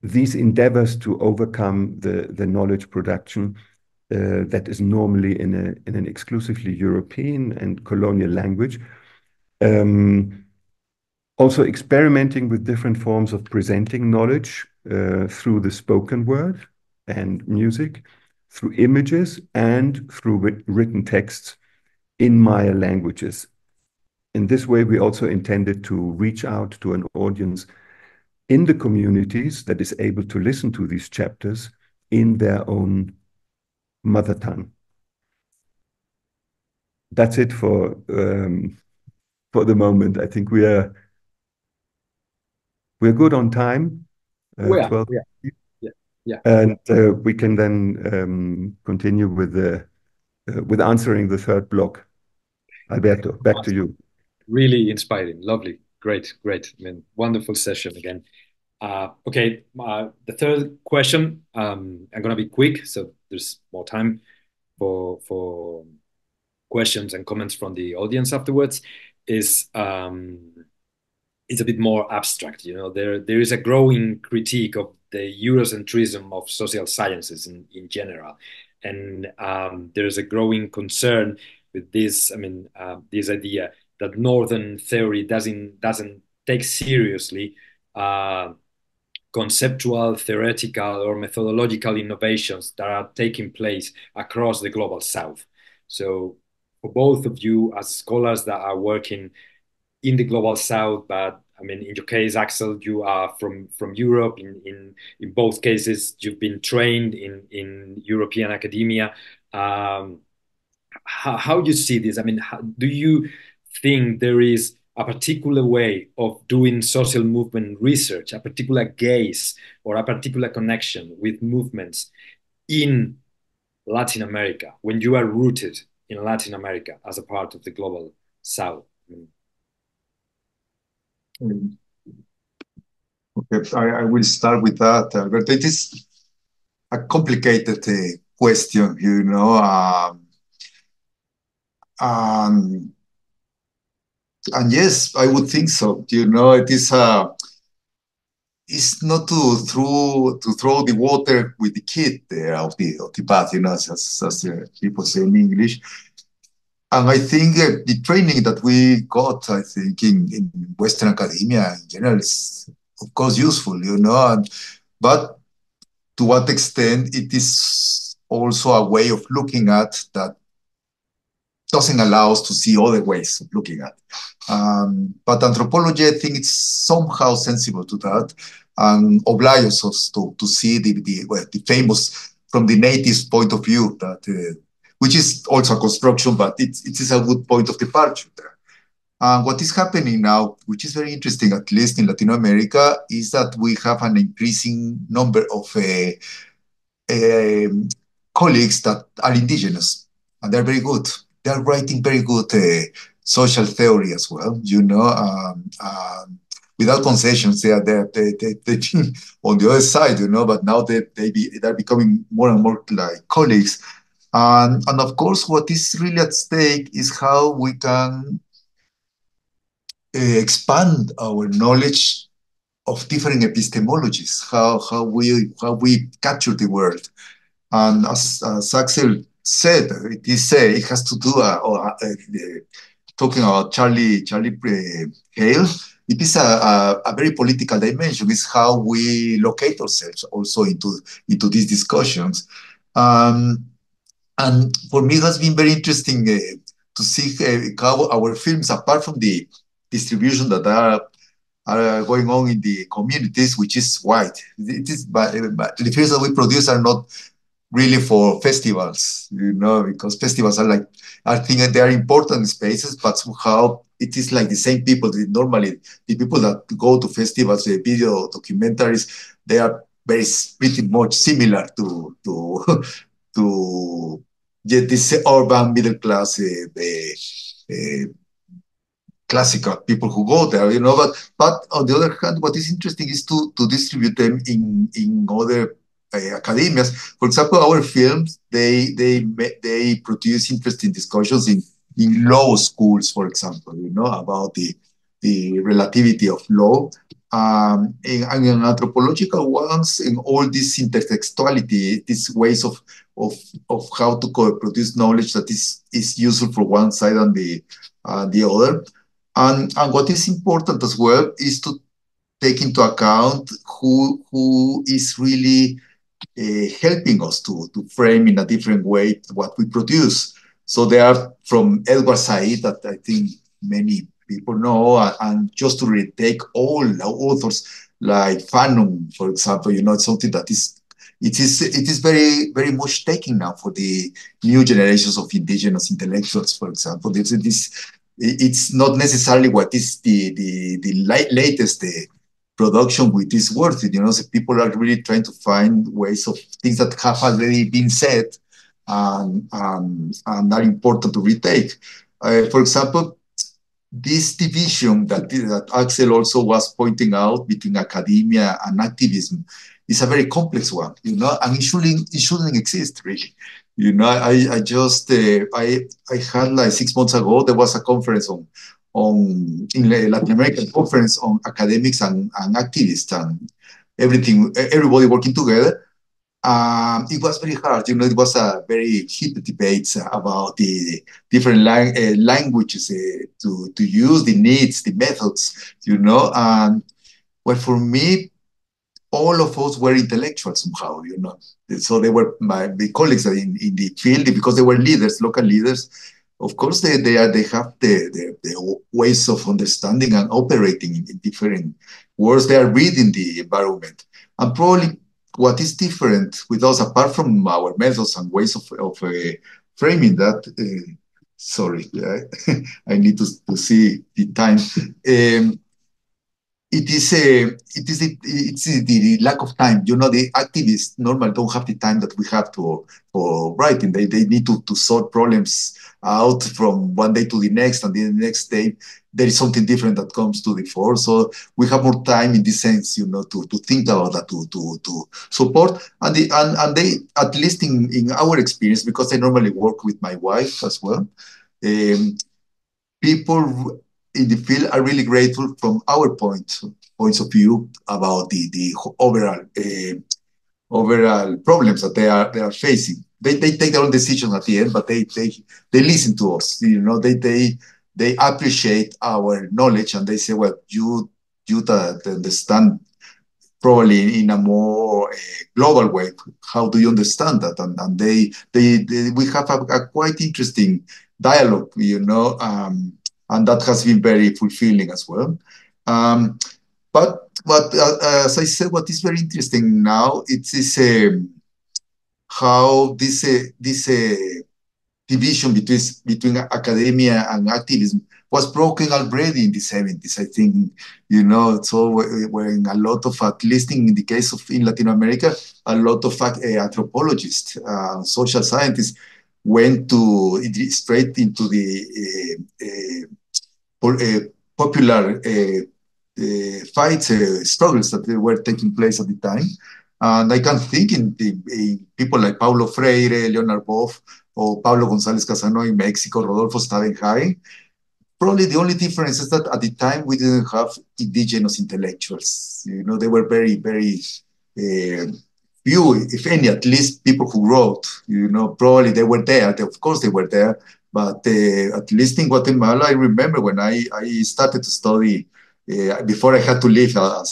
these endeavors to overcome the knowledge production that is normally in an exclusively European and colonial language. Also experimenting with different forms of presenting knowledge through the spoken word and music, through images, and through written texts in Maya languages. In this way, we also intended to reach out to an audience in the communities that is able to listen to these chapters in their own mother tongue. That's it for the moment. I think we're good on time. 12. Yeah. And we can then continue with answering the third block. Alberto, back to you. Really inspiring, lovely, great. I mean, wonderful session again. Okay, the third question. I'm gonna be quick, so there's more time for questions and comments from the audience afterwards. It's a bit more abstract. You know, there is a growing critique of the Eurocentrism of social sciences in general, and there's a growing concern with this. I mean, this idea that Northern theory doesn't take seriously conceptual, theoretical, or methodological innovations that are taking place across the global South. So, for both of you as scholars that are working in the global South, but I mean, in your case, Axel, you are from Europe. In both cases, you've been trained in European academia. How you see this? I mean, do you think there is a particular way of doing social movement research, a particular gaze or a particular connection with movements in Latin America when you are rooted in Latin America as a part of the global South? Okay, I will start with that, but it is a complicated question, you know. And yes, I would think so. You know, it is it's not to throw the water with the kid there of the bath, you know, as people say in English. And I think the training that we got, I think, in Western academia in general is, of course, useful, you know, but to what extent it is also a way of looking at that doesn't allow us to see other ways of looking at. But anthropology, I think, it's somehow sensible to that and obliges us to see the famous, from the natives' point of view, that which is also a construction, but it is a good point of departure there. What is happening now, which is very interesting, at least in Latin America, is that we have an increasing number of colleagues that are indigenous, and they're very good. They're writing very good social theory as well, without concessions. They've been on the other side, but now they're becoming more and more like colleagues. And of course, what is really at stake is how we can expand our knowledge of different epistemologies, how we capture the world. And as Axel said, it has to do, talking about Charlie Hale, it is a very political dimension. It's how we locate ourselves also into these discussions. And for me, it has been very interesting to see how our films, apart from the distribution that are going on in the communities, which is white. It is, but the films that we produce are not really for festivals, because festivals are I think they are important spaces, but somehow it is like the same people. Normally, the people that go to festivals, the video documentaries, they are pretty much similar to to this urban middle class classical people who go there, but on the other hand, what is interesting is to distribute them in other academias. For example, our films, they produce interesting discussions in law schools, for example, about the relativity of law, and in anthropological ones, in all this intertextuality, these ways of how to produce knowledge that is useful for one side and the other. And what is important as well is to take into account who is really helping us to frame in a different way what we produce. So they are from Edward Said, that I think many people know, and just to retake all the authors like Fanon, for example, it's something that it is very, very much taken now for the new generations of indigenous intellectuals, for example. It's not necessarily what is the latest production with this word. So people are really trying to find ways of things that have already been said and are important to retake. For example, this division that Axel also was pointing out between academia and activism is a very complex one, and it shouldn't exist really. I just I had like 6 months ago, there was a conference in the Latin American conference on academics and activists and everybody working together. It was very hard, it was a very heated debate about the different languages to use, the needs, the methods, and well, for me, all of us were intellectuals somehow, So they were my colleagues in the field, because they were leaders, local leaders. Of course, they have the ways of understanding and operating in different worlds. They are reading the environment. And probably what is different with us, apart from our methods and ways of framing that, sorry, I need to see the time. It's the lack of time. The activists normally don't have the time that we have for writing. They need to sort problems out from one day to the next, and then the next day there is something different that comes to the fore. So we have more time in this sense, to think about that, to support. And they, at least in our experience, because I normally work with my wife as well, people in the field are really grateful from our points of view about the overall problems that they are facing. They take their own decisions at the end, but they listen to us. They appreciate our knowledge, and they say, well, you understand probably in a more global way. How do you understand that? And we have a quite interesting dialogue, and that has been very fulfilling as well. But as I said, what is very interesting now, it is how this division between academia and activism was broken already in the 70s, I think, so when a lot of, at least in the case of in Latin America, a lot of anthropologists, social scientists went straight into the popular fights, struggles that were taking place at the time. And I can think in people like Paulo Freire, Leonard Boff, or Pablo González Casano in Mexico, Rodolfo Stavenhagen. Probably the only difference is that at the time we didn't have indigenous intellectuals. They were very, very few, if any, at least people who wrote. Probably they were there. Of course they were there. But at least in Guatemala, I remember when I started to study, before I had to leave I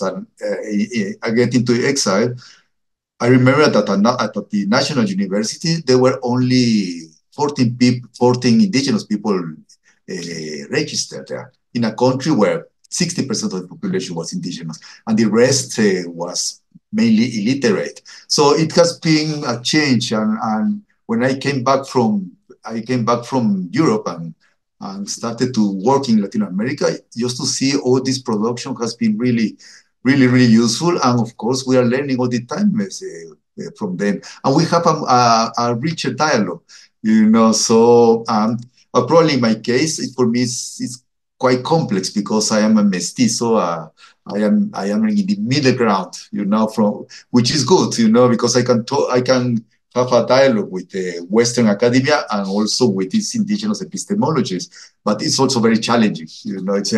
get into exile, I remember that at the National University, there were only 14 indigenous people registered there in a country where 60% of the population was indigenous, and the rest was mainly illiterate. So it has been a change, and when I came back from Europe and started to work in Latin America, just to see all this production has been really, really, really useful. And of course, we are learning all the time from them. And we have a richer dialogue, So probably in my case, for me, it's quite complex because I am a mestizo. I am in the middle ground, which is good, because I can have a dialogue with the Western academia and also with these indigenous epistemologies. But it's also very challenging, it's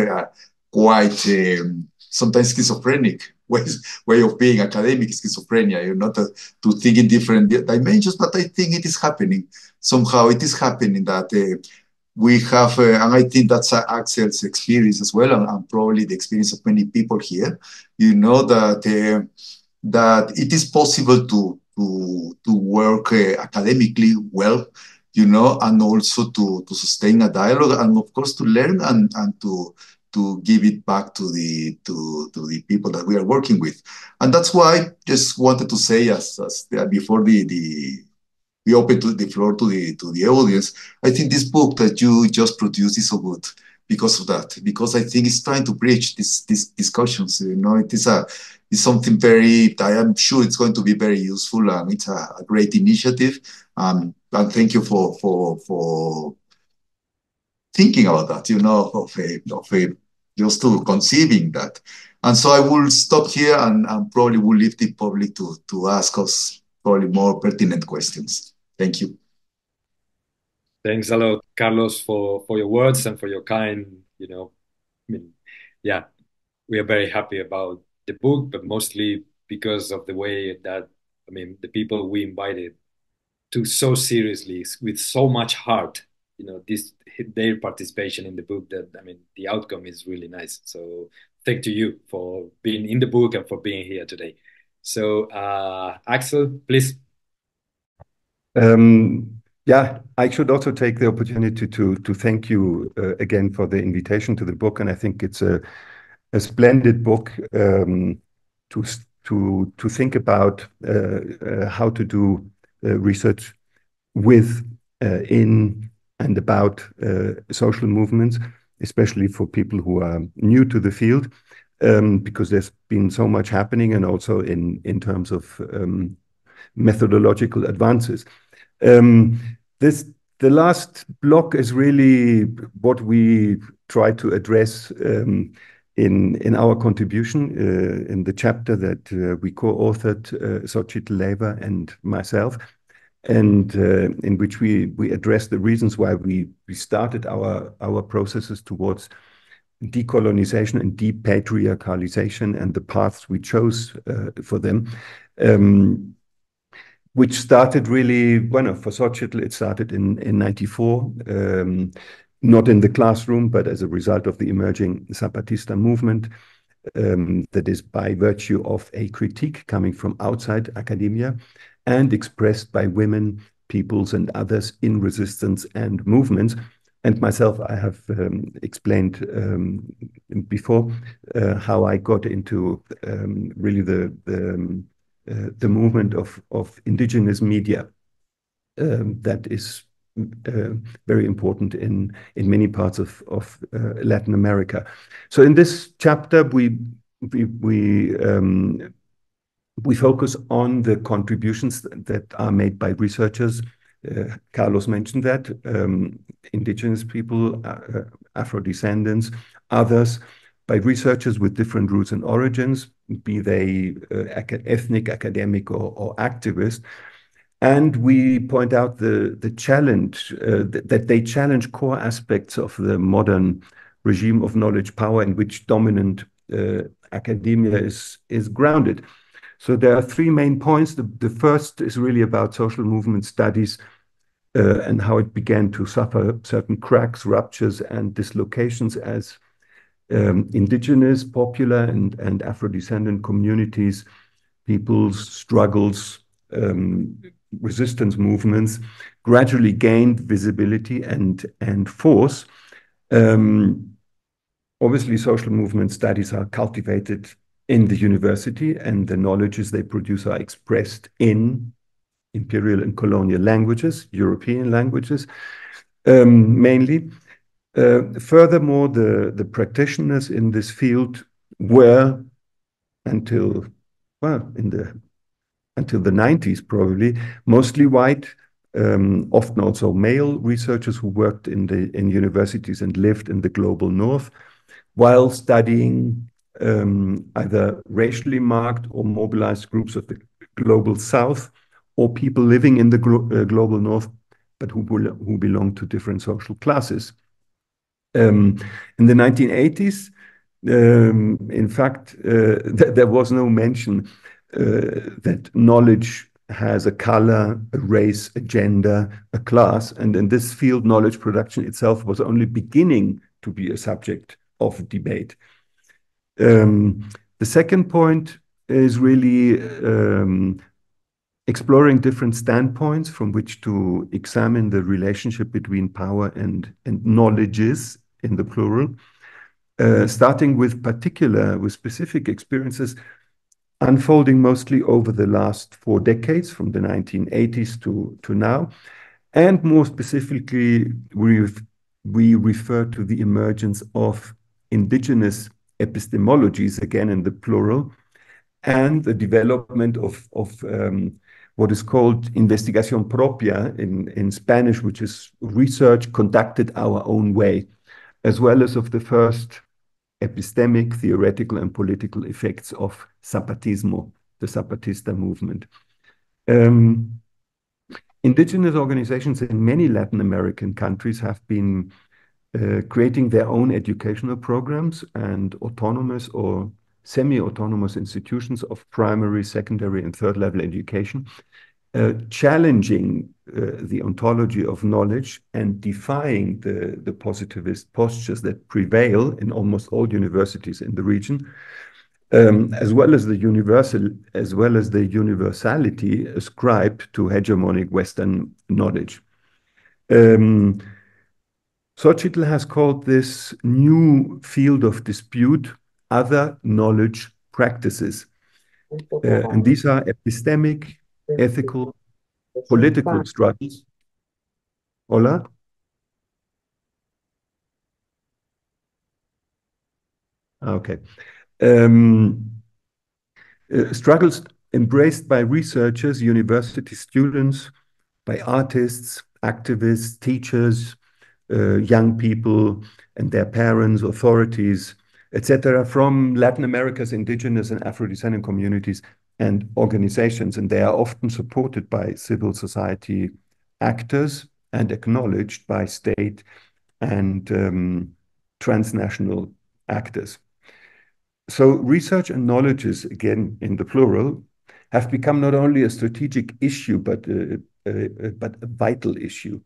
quite sometimes schizophrenic way of being academic, schizophrenia, to think in different dimensions. But I think it is happening. Somehow it is happening that we have, and I think that's Axel's experience as well, and probably the experience of many people here, that it is possible to work academically well, and also to sustain a dialogue, and of course to learn and to give it back to the people that we are working with. And that's why I just wanted to say, as before we open the floor to the audience, I think this book that you just produced is so good because of that, because I think it's trying to bridge these discussions. It's something I am sure it's going to be very useful, and it's a great initiative. And thank you for thinking about that, just to conceiving that. And so I will stop here and probably will leave the public to ask us probably more pertinent questions. Thank you. Thanks a lot, Carlos, for your words and for your kind, yeah, we are very happy about the book, but mostly because of the way that, the people we invited took so seriously, with so much heart, their participation in the book, that, the outcome is really nice. So thank you for being in the book and for being here today. So Axel, please. Yeah, I should also take the opportunity to thank you again for the invitation to the book, and I think it's a splendid book to think about how to do research with, in, and about social movements, especially for people who are new to the field, because there's been so much happening, and also in terms of methodological advances. The last block is really what we try to address in our contribution in the chapter that we co-authored, Xochitl Leyva and myself, and in which we address the reasons why we started our processes towards decolonization and depatriarchalization, and the paths we chose for them. Which started really, for Xochitl, it started in 94, not in the classroom, but as a result of the emerging Zapatista movement, that is by virtue of a critique coming from outside academia and expressed by women, peoples, and others in resistance and movements. And myself, I have explained before how I got into really the movement of indigenous media that is very important in many parts of Latin America. So in this chapter, we focus on the contributions that are made by researchers. Carlos mentioned that, indigenous people, Afro-descendants, others, by researchers with different roots and origins, be they ethnic, academic, or activist. And we point out the challenge, that they challenge core aspects of the modern regime of knowledge power in which dominant academia is grounded. So there are three main points. The first is really about social movement studies and how it began to suffer certain cracks, ruptures, and dislocations as indigenous, popular, and Afro-descendant communities, people's struggles, resistance movements gradually gained visibility and force. Obviously, social movement studies are cultivated in the university, and the knowledges they produce are expressed in imperial and colonial languages, European languages, mainly. Furthermore, the practitioners in this field were, until the 90s probably, mostly white, often also male researchers who worked in universities and lived in the global north, while studying either racially marked or mobilized groups of the global south, or people living in the global north, but who belong to different social classes. In the 1980s, in fact, there was no mention that knowledge has a color, a race, a gender, a class. And in this field, knowledge production itself was only beginning to be a subject of debate. The second point is really exploring different standpoints from which to examine the relationship between power and knowledges in the plural, starting with specific experiences unfolding mostly over the last 4 decades, from the 1980s to now. And more specifically, we refer to the emergence of indigenous epistemologies, again in the plural, and the development of what is called investigación propia in Spanish, which is research conducted our own way, as well as of the first epistemic, theoretical, and political effects of Zapatismo, the Zapatista movement. Indigenous organizations in many Latin American countries have been creating their own educational programs and autonomous or semi-autonomous institutions of primary, secondary, and third-level education, challenging the ontology of knowledge and defying the positivist postures that prevail in almost all universities in the region, as well as the universality ascribed to hegemonic Western knowledge. Xochitl has called this new field of dispute other knowledge practices. And these are epistemic, ethical, political struggles. Hola? Okay. Struggles embraced by researchers, university students, by artists, activists, teachers, young people and their parents, authorities, etc., from Latin America's indigenous and Afro-descendant communities and organizations. And they are often supported by civil society actors and acknowledged by state and transnational actors. So research and knowledges, again in the plural, have become not only a strategic issue, but a vital issue.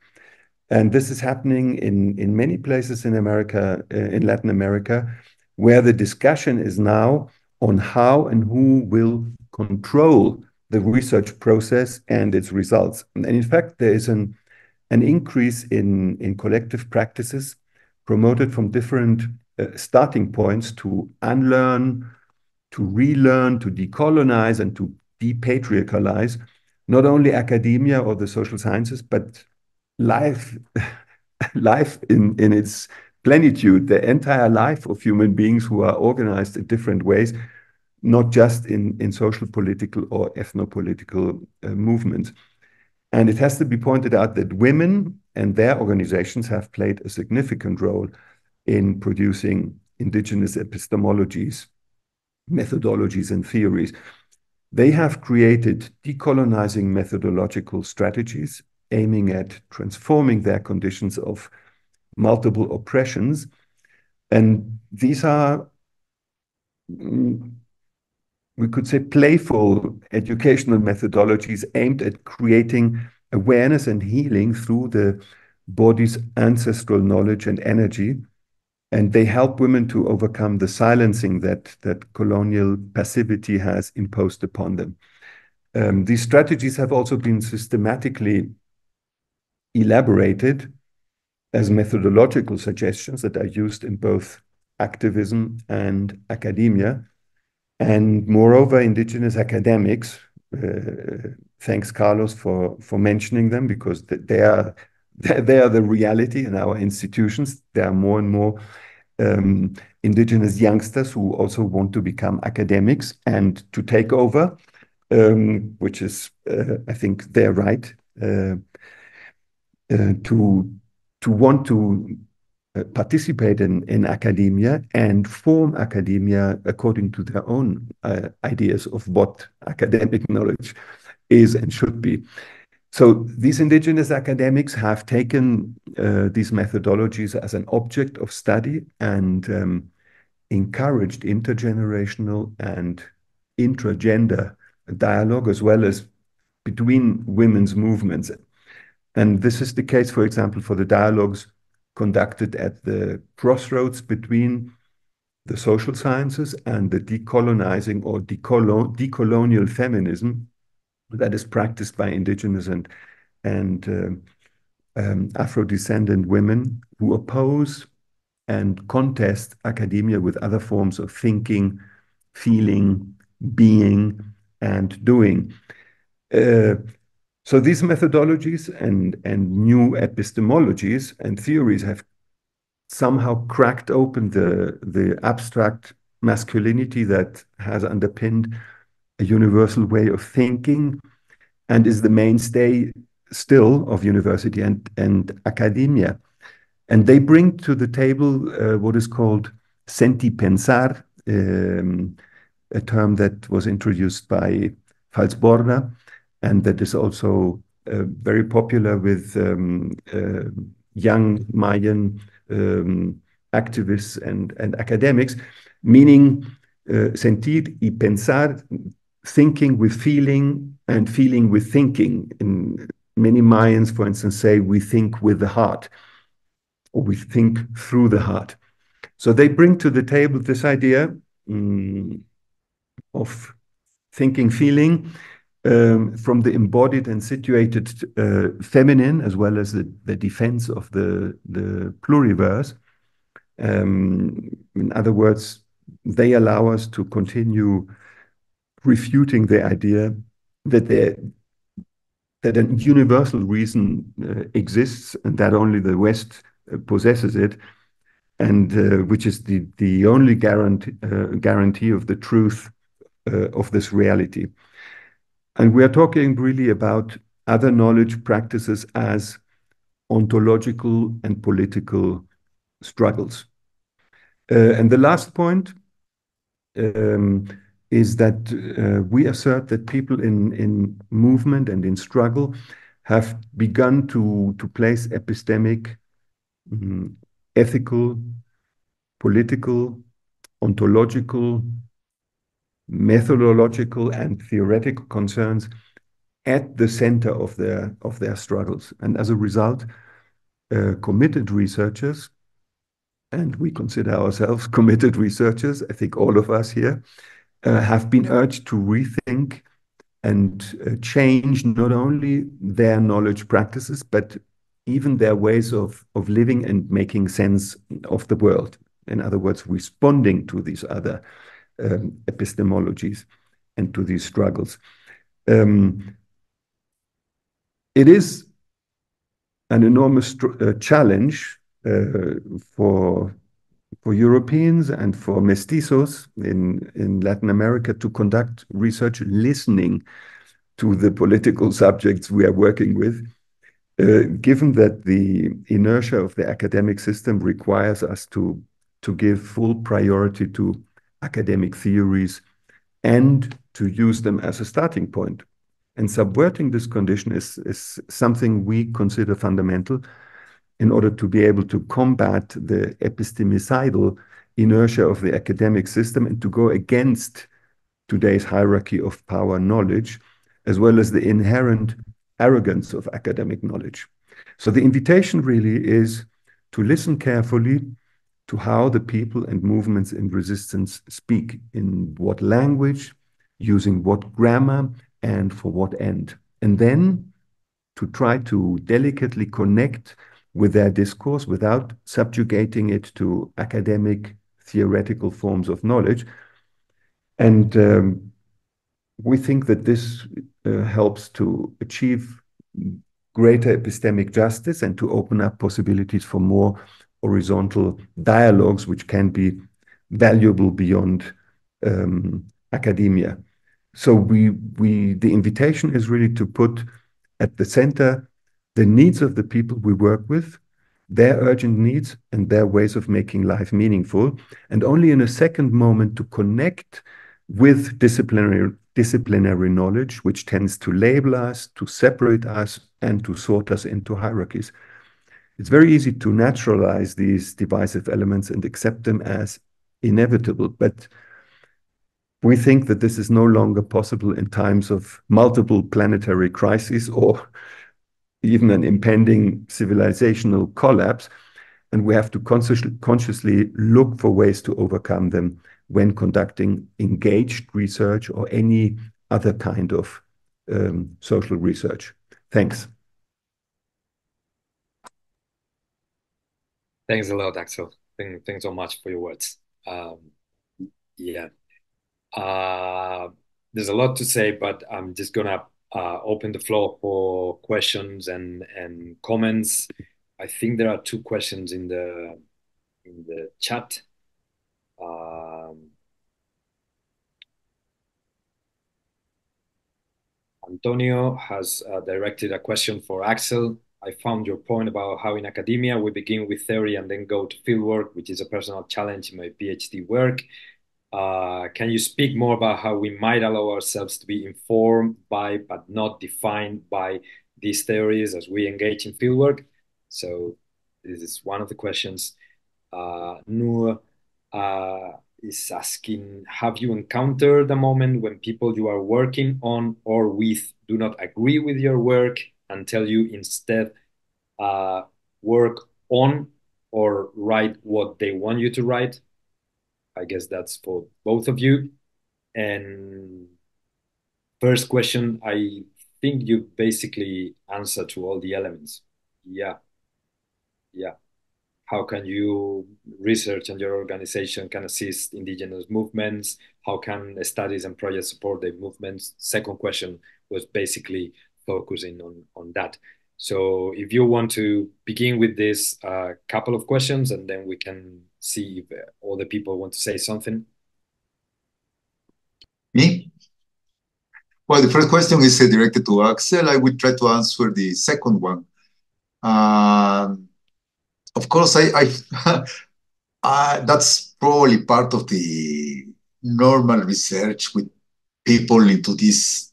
And this is happening in many places in America, in Latin America, where the discussion is now on how and who will control the research process and its results. And in fact, there is an increase in collective practices promoted from different starting points to unlearn, to relearn, to decolonize, and to depatriarchalize not only academia or the social sciences, but life, life in its plenitude, the entire life of human beings who are organized in different ways, not just in social, political, or ethno-political movements. And it has to be pointed out that women and their organizations have played a significant role in producing indigenous epistemologies, methodologies, and theories. They have created decolonizing methodological strategies aiming at transforming their conditions of multiple oppressions. And these are, we could say, playful educational methodologies aimed at creating awareness and healing through the body's ancestral knowledge and energy. And they help women to overcome the silencing that colonial passivity has imposed upon them. These strategies have also been systematically elaborated as methodological suggestions that are used in both activism and academia. And moreover, indigenous academics, thanks Carlos for mentioning them, because they are the reality in our institutions. There are more and more indigenous youngsters who also want to become academics and to take over, which is, I think, their right to want to participate in academia and form academia according to their own ideas of what academic knowledge is and should be. So these indigenous academics have taken these methodologies as an object of study and encouraged intergenerational and intragender dialogue, as well as between women's movements. And this is the case, for example, for the dialogues conducted at the crossroads between the social sciences and the decolonizing or decolonial feminism that is practiced by indigenous and Afro-descendant women who oppose and contest academia with other forms of thinking, feeling, being, and doing. So these methodologies and new epistemologies and theories have somehow cracked open the abstract masculinity that has underpinned a universal way of thinking and is the mainstay still of university and academia. And they bring to the table what is called sentipensar, a term that was introduced by Falsborda, and that is also very popular with young Mayan activists and academics, meaning sentir y pensar, thinking with feeling and feeling with thinking. In many Mayans, for instance, say we think with the heart, or we think through the heart. So they bring to the table this idea of thinking, feeling, from the embodied and situated feminine, as well as the defense of the pluriverse. In other words, they allow us to continue refuting the idea that a universal reason exists and that only the West possesses it, and which is the only guarantee of the truth of this reality. And we are talking really about other knowledge practices as ontological and political struggles. And the last point is that we assert that people in movement and in struggle have begun to place epistemic, ethical, political, ontological, methodological, and theoretical concerns at the center of their struggles. And as a result, committed researchers, and we consider ourselves committed researchers, I think all of us here, have been urged to rethink and change not only their knowledge practices, but even their ways of living and making sense of the world. In other words, responding to these other epistemologies and to these struggles. It is an enormous challenge for Europeans and for mestizos in Latin America to conduct research listening to the political subjects we are working with, given that the inertia of the academic system requires us to give full priority to academic theories and to use them as a starting point. And subverting this condition is something we consider fundamental in order to be able to combat the epistemicidal inertia of the academic system and to go against today's hierarchy of power knowledge, as well as the inherent arrogance of academic knowledge. So the invitation really is to listen carefully to how the people and movements in resistance speak, in what language, using what grammar, and for what end. And then to try to delicately connect with their discourse without subjugating it to academic, theoretical forms of knowledge. And we think that this helps to achieve greater epistemic justice and to open up possibilities for more horizontal dialogues, which can be valuable beyond academia. So the invitation is really to put at the center the needs of the people we work with, their urgent needs and their ways of making life meaningful, and only in a second moment to connect with disciplinary knowledge, which tends to label us, to separate us, and to sort us into hierarchies. It's very easy to naturalize these divisive elements and accept them as inevitable, but we think that this is no longer possible in times of multiple planetary crises or even an impending civilizational collapse, and we have to consciously look for ways to overcome them when conducting engaged research or any other kind of social research. Thanks. Thanks a lot, Axel. Thanks so much for your words. Yeah. There's a lot to say, but I'm just gonna open the floor for questions and comments. I think there are two questions in the chat. Antonio has directed a question for Axel. I found your point about how in academia we begin with theory and then go to fieldwork, which is a personal challenge in my PhD work. Can you speak more about how we might allow ourselves to be informed by, but not defined by these theories as we engage in fieldwork? So this is one of the questions. Noor is asking, have you encountered a moment when people you are working on or with do not agree with your work and tell you instead work on or write what they want you to write? I guess that's for both of you. And first question, I think you basically answered to all the elements. Yeah. How can you research and your organization can assist indigenous movements? How can studies and projects support the movements? Second question was basically focusing on that. So if you want to begin with this couple of questions, and then we can see if all the people want to say something. Me? Well, the first question is directed to Axel. I will try to answer the second one. Of course, that's probably part of the normal research with people into this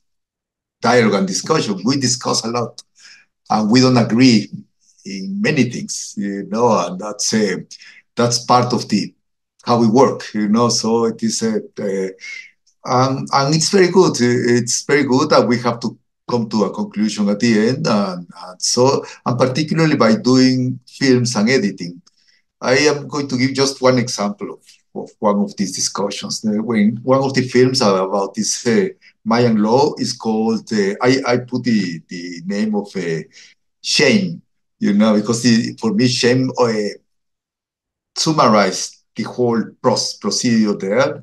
dialogue and discussion. We discuss a lot, and we don't agree in many things, and that's part of how we work, So it is and it's very good. It's very good that we have to come to a conclusion at the end, and particularly by doing films and editing. I am going to give just one example of one of these discussions. When one of the films about this Mayan law is called, I put the name of Shame, because for me, Shame summarized the whole procedure there.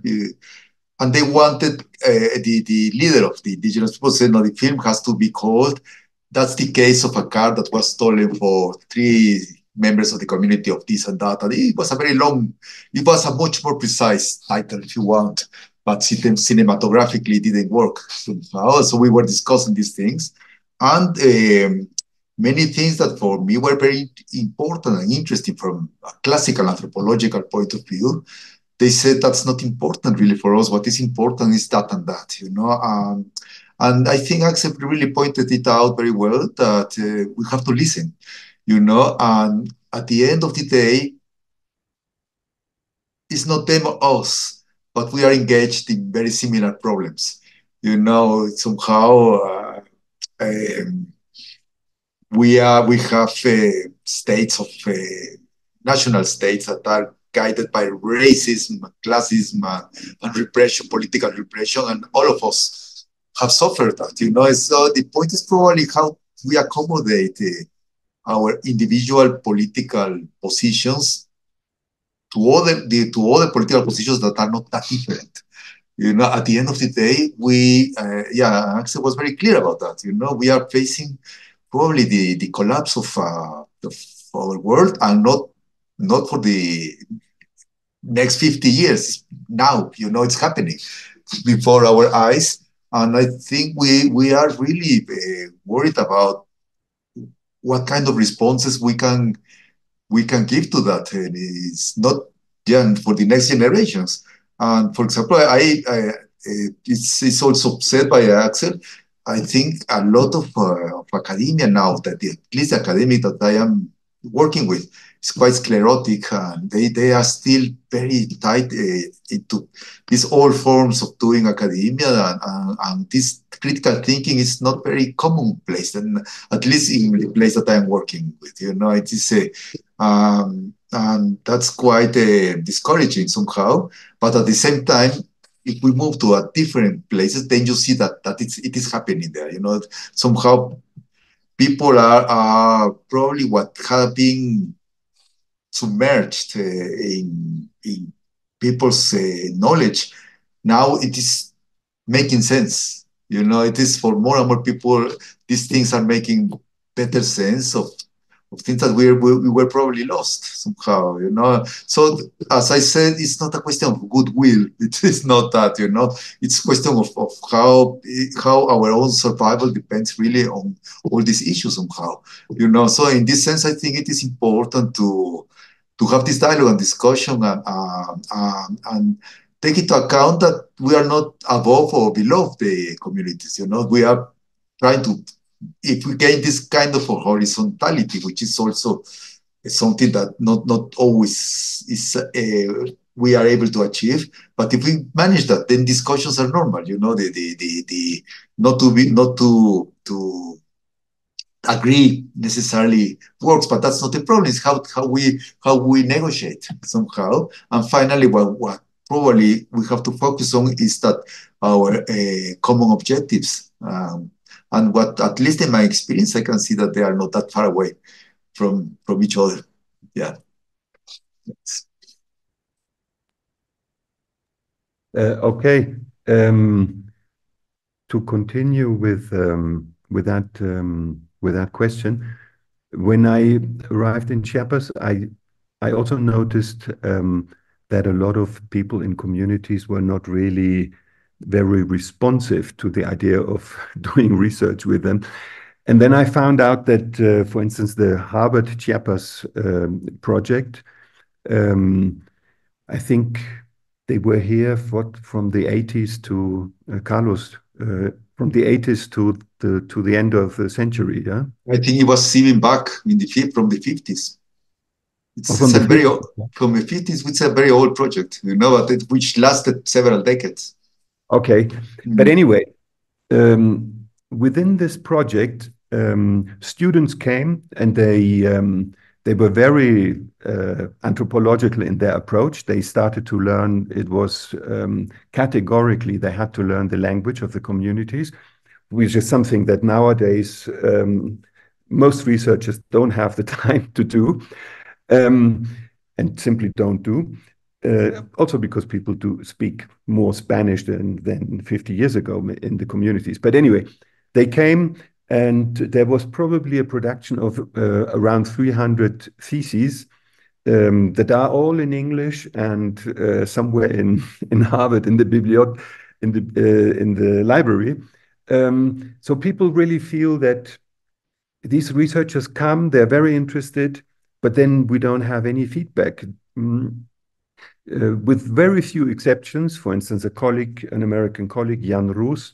And they wanted the leader of the indigenous people said, no, the film has to be called that's the case of a car that was stolen for 3 members of the community of this and that. And it was a very long, it was a much more precise title if you want, but cinematographically it didn't work. So we were discussing these things. And many things that for me were very important and interesting from a classical anthropological point of view, they said that's not important really for us. What is important is that and that, you know. And I think Axel really pointed it out very well that we have to listen, you know. And at the end of the day, it's not them or us, but we are engaged in very similar problems, you know. Somehow, um, we have states of national states that are guided by racism, classism, and repression, political repression, and all of us have suffered that. You know, so the point is probably how we accommodate our individual political positions to other political positions that are not that different. You know, at the end of the day, Axel was very clear about that. You know, we are facing probably the collapse of our world, and not for the next 50 years. Now, you know, it's happening before our eyes. And I think we are really worried about what kind of responses we can give to that. And it's not for the next generations. And for example, it's also said by Axel. I think a lot of academia now, at least the academic that I am working with, is quite sclerotic, and they are still very tight into these old forms of doing academia, and this critical thinking is not very commonplace, and at least in the place that I am working with, you know, it is and that's quite discouraging somehow. But at the same time, if we move to a different places, then you see that it is happening there. You know, somehow people are probably what have been submerged in people's knowledge. Now it is making sense. You know, it is for more and more people. These things are making better sense of things that we were probably lost somehow, you know. So as I said, it's not a question of goodwill. It is not that, you know. It's a question of how our own survival depends really on all these issues somehow, you know. So in this sense, I think it is important to have this dialogue and discussion and take into account that we are not above or below the communities, you know. We are trying to, if we gain this kind of a horizontality, which is also something that not always is we are able to achieve, but if we manage that, then discussions are normal. You know, the not to agree necessarily works, but that's not the problem. It's how we negotiate somehow. And finally, what probably we have to focus on is that our common objectives. And what, at least in my experience, I can see that they are not that far away from each other. Yeah. Okay. To continue with that question, when I arrived in Chiapas, I also noticed that a lot of people in communities were not really very responsive to the idea of doing research with them. And then I found out that, for instance, the Harvard Chiapas project, I think they were here from the 80s to Carlos, from the 80s to the end of the century. Yeah, I think it was even back from the 50s. From the 50s, it's a very old project, you know, which lasted several decades. Okay, but anyway, within this project, students came and they were very anthropological in their approach. They started to learn. It was categorically they had to learn the language of the communities, which is something that nowadays most researchers don't have the time to do, and simply don't do. Also because people do speak more Spanish than 50 years ago in the communities. But anyway, they came And there was probably a production of around 300 theses that are all in English and somewhere in Harvard in the in the library. So people really feel that these researchers come, they're very interested, but then we don't have any feedback. With very few exceptions, for instance, an American colleague, Jan Roos,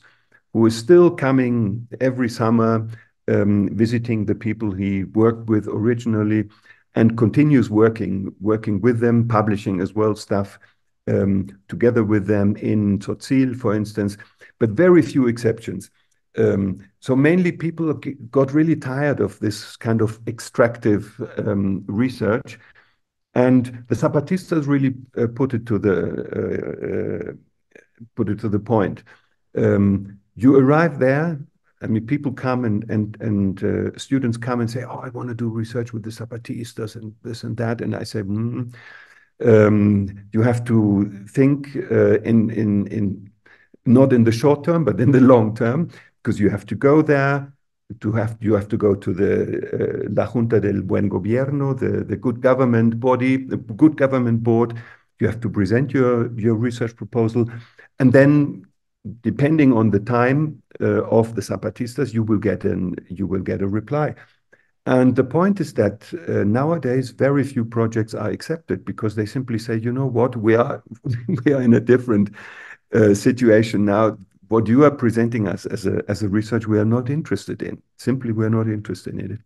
who is still coming every summer, visiting the people he worked with originally, and continues working with them, publishing as well stuff together with them in Xochitl, for instance, but very few exceptions. So mainly people got really tired of this kind of extractive research. And the Zapatistas really put it to the point. You arrive there. I mean, people come and students come and say, "Oh, I want to do research with the Zapatistas and this and that." And I say, "You have to think in not in the short term, but in the long term, because you have to go there." You have to go to the La Junta del Buen Gobierno, the good government body, the good government board. You have to present your research proposal, and then depending on the time of the Zapatistas, you will get a reply. And the point is that nowadays very few projects are accepted because they simply say, you know what, we are in a different situation now. What you are presenting us as a research, we are not interested in. Simply, we're not interested in it.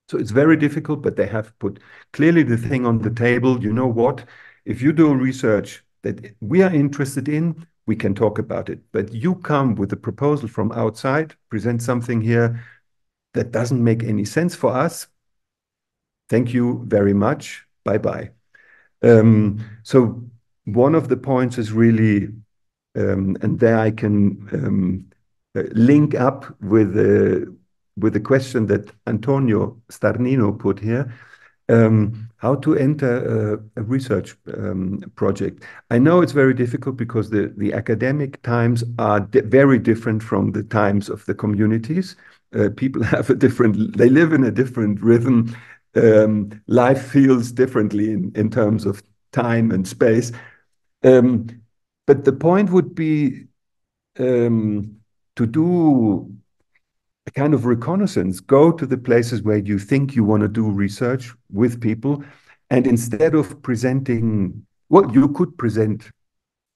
So it's very difficult, but they have put clearly the thing on the table. You know what? If you do research that we are interested in, we can talk about it. But you come with a proposal from outside, present something here that doesn't make any sense for us. Thank you very much. Bye-bye. So one of the points is really and there I can link up with the question that Antonio Starnino put here, how to enter a research project. I know it's very difficult because the academic times are very different from the times of the communities. People have they live in a different rhythm. Life feels differently in terms of time and space. But the point would be to do a kind of reconnaissance, go to the places where you think you want to do research with people. And instead of presenting, well, you could present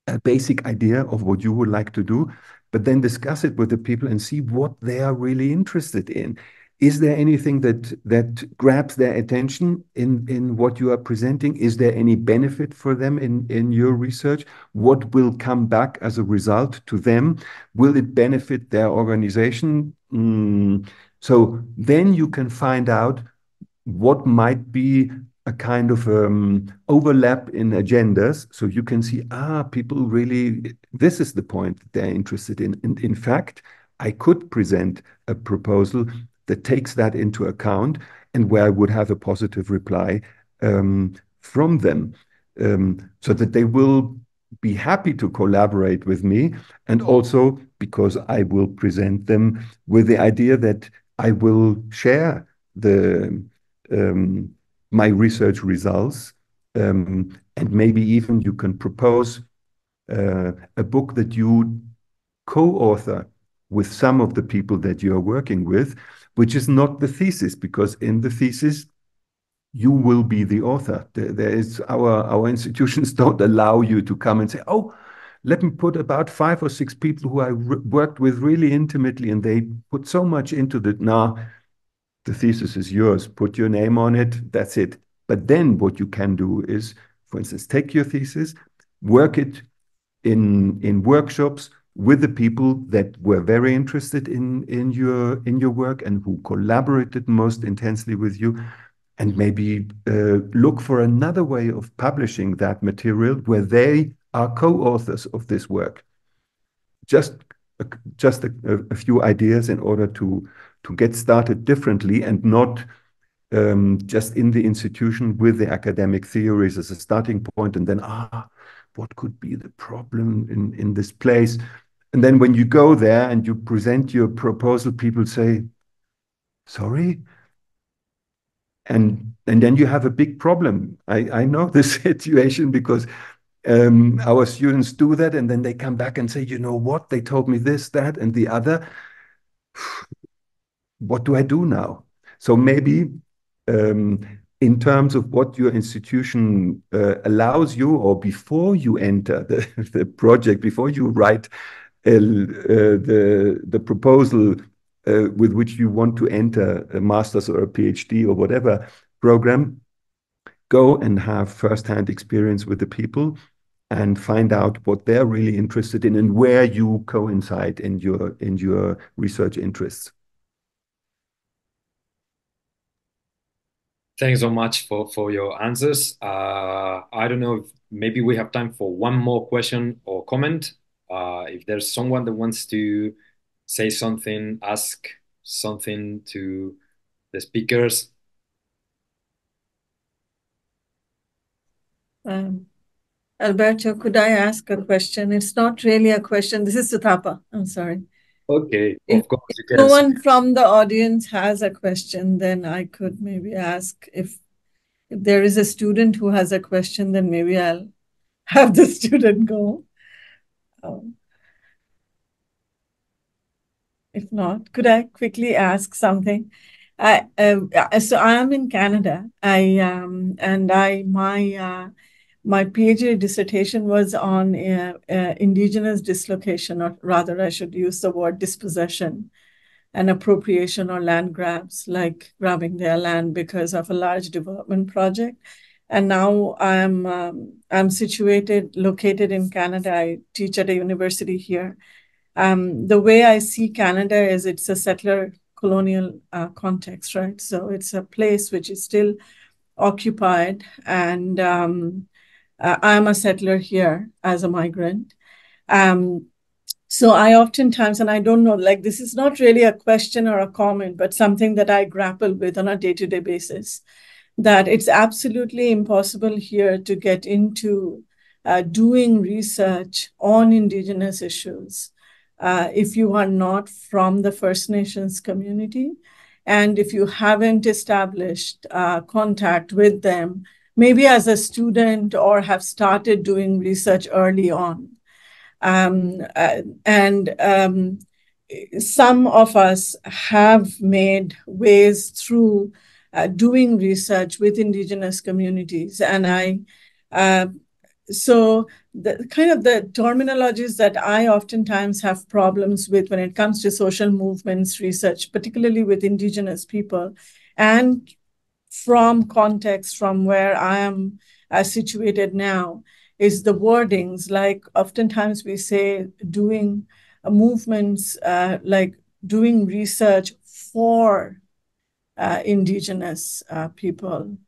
a basic idea of what you would like to do, but then discuss it with the people and see what they are really interested in. Is there anything that grabs their attention in what you are presenting? Is there any benefit for them in your research? What will come back as a result to them? Will it benefit their organization? So then you can find out what might be a kind of overlap in agendas. So you can see, people really, this is the point they're interested in. And in fact, I could present a proposal that takes that into account and where I would have a positive reply from them, so that they will be happy to collaborate with me, and also because I will present them with the idea that I will share my research results, and maybe even you can propose a book that you co-author with some of the people that you are working with, which is not the thesis, because in the thesis, you will be the author. Our institutions don't allow you to come and say, oh, let me put about 5 or 6 people who I worked with really intimately, and they put so much into it. Nah, the thesis is yours. Put your name on it. That's it. But then what you can do is, for instance, take your thesis, work it in workshops with the people that were very interested in your work and who collaborated most intensely with you, and maybe look for another way of publishing that material where they are co-authors of this work. Just a few ideas in order to get started differently, and not just in the institution with the academic theories as a starting point, and then what could be the problem in this place? And then when you go there and you present your proposal, people say, Sorry? And then you have a big problem. I know the situation because our students do that, and then they come back and say, you know what, they told me this, that, and the other. What do I do now? So maybe in terms of what your institution allows you, or before you enter the project, before you write the proposal with which you want to enter a master's or a PhD or whatever program, go and have firsthand experience with the people and find out what they're really interested in and where you coincide in your research interests. Thanks so much for your answers. I don't know if maybe we have time for one more question or comment. If there's someone that wants to say something, ask something to the speakers. Alberto, could I ask a question? It's not really a question. This is Sutapa. I'm sorry. Okay, If of course you no can. one from the audience has a question, then I could maybe ask if there is a student who has a question, then maybe I'll have the student go. If not, could I quickly ask something? So I am in Canada. My PhD dissertation was on Indigenous dislocation, or rather, I should use the word dispossession and appropriation or land grabs, like grabbing their land because of a large development project. And now I'm located in Canada. I teach at a university here. The way I see Canada is it's a settler colonial context, right? So it's a place which is still occupied, and I'm a settler here as a migrant. So I oftentimes, and I don't know, like this is not really a question or a comment, but something that I grapple with on a day-to-day basis, that it's absolutely impossible here to get into doing research on Indigenous issues if you are not from the First Nations community, and if you haven't established contact with them, maybe as a student or have started doing research early on. Some of us have made ways through doing research with Indigenous communities. And so the kind of the terminologies that I oftentimes have problems with when it comes to social movements research, particularly with Indigenous people, and from context from where I am situated now, is the wordings. Like oftentimes we say doing movements, like doing research for Indigenous people.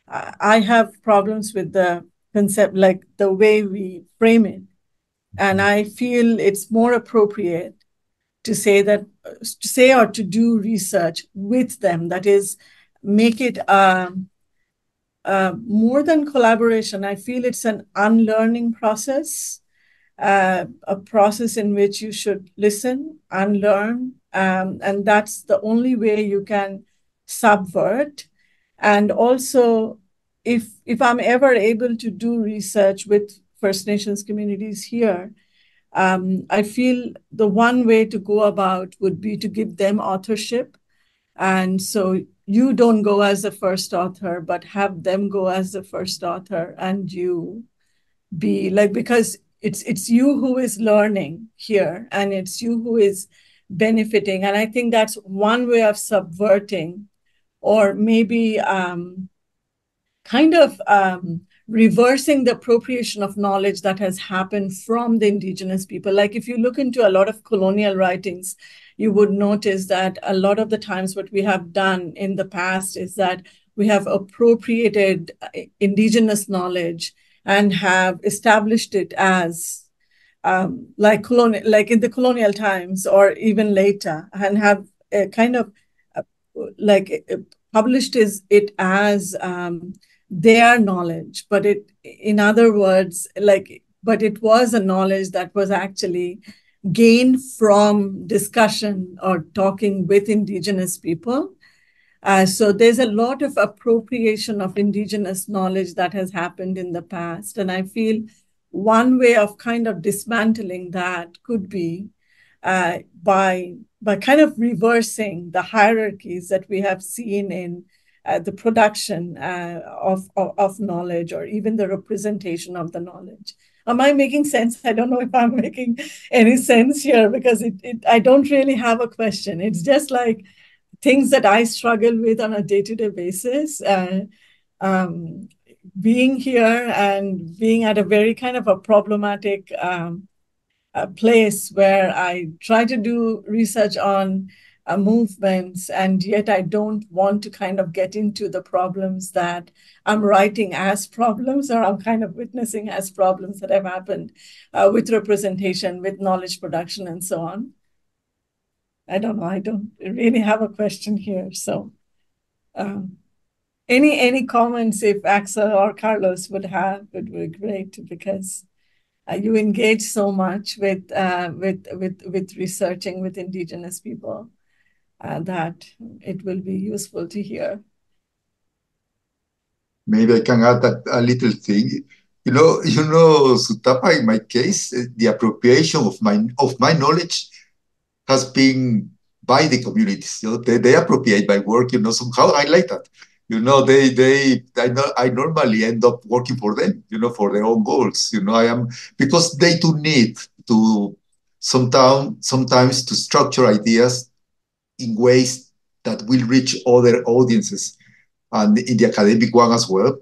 I have problems with the concept, like the way we frame it. And I feel it's more appropriate to say that, to say or to do research with them. That is, make it more than collaboration. I feel it's an unlearning process, a process in which you should listen, unlearn, and that's the only way you can subvert. And also, if I'm ever able to do research with First Nations communities here, I feel the one way to go about would be to give them authorship. And so you don't go as the first author, but have them go as the first author, and you be like, because it's you who is learning here, and it's you who is benefiting. And I think that's one way of subverting, or maybe kind of reversing the appropriation of knowledge that has happened from the Indigenous people. Like if you look into a lot of colonial writings, you would notice that a lot of the times what we have done in the past is that we have appropriated Indigenous knowledge and have established it as like in the colonial times or even later, and have kind of published it as their knowledge, but it, in other words, but it was a knowledge that was actually gain from discussion or talking with Indigenous people. So there's a lot of appropriation of Indigenous knowledge that has happened in the past. And I feel one way of kind of dismantling that could be by kind of reversing the hierarchies that we have seen in the production of knowledge, or even the representation of the knowledge. Am I making sense? I don't know if I'm making any sense here, because I don't really have a question. It's just like things that I struggle with on a day-to-day basis. Being here and being at a very kind of a problematic place where I try to do research on movements, and yet I don't want to kind of get into the problems that I'm writing as problems, or I'm kind of witnessing as problems that have happened with representation, with knowledge production, and so on. I don't know. I don't really have a question here. So any comments if Axel or Carlos would have would be great, because you engage so much with researching with Indigenous people that it will be useful to hear. Maybe I can add a little thing. Sutapa, in my case, the appropriation of my knowledge has been by the communities. They appropriate my work. Somehow I like that. I normally end up working for them. For their own goals. Because they do need to sometimes to structure ideas in ways that will reach other audiences, and in the academic one as well,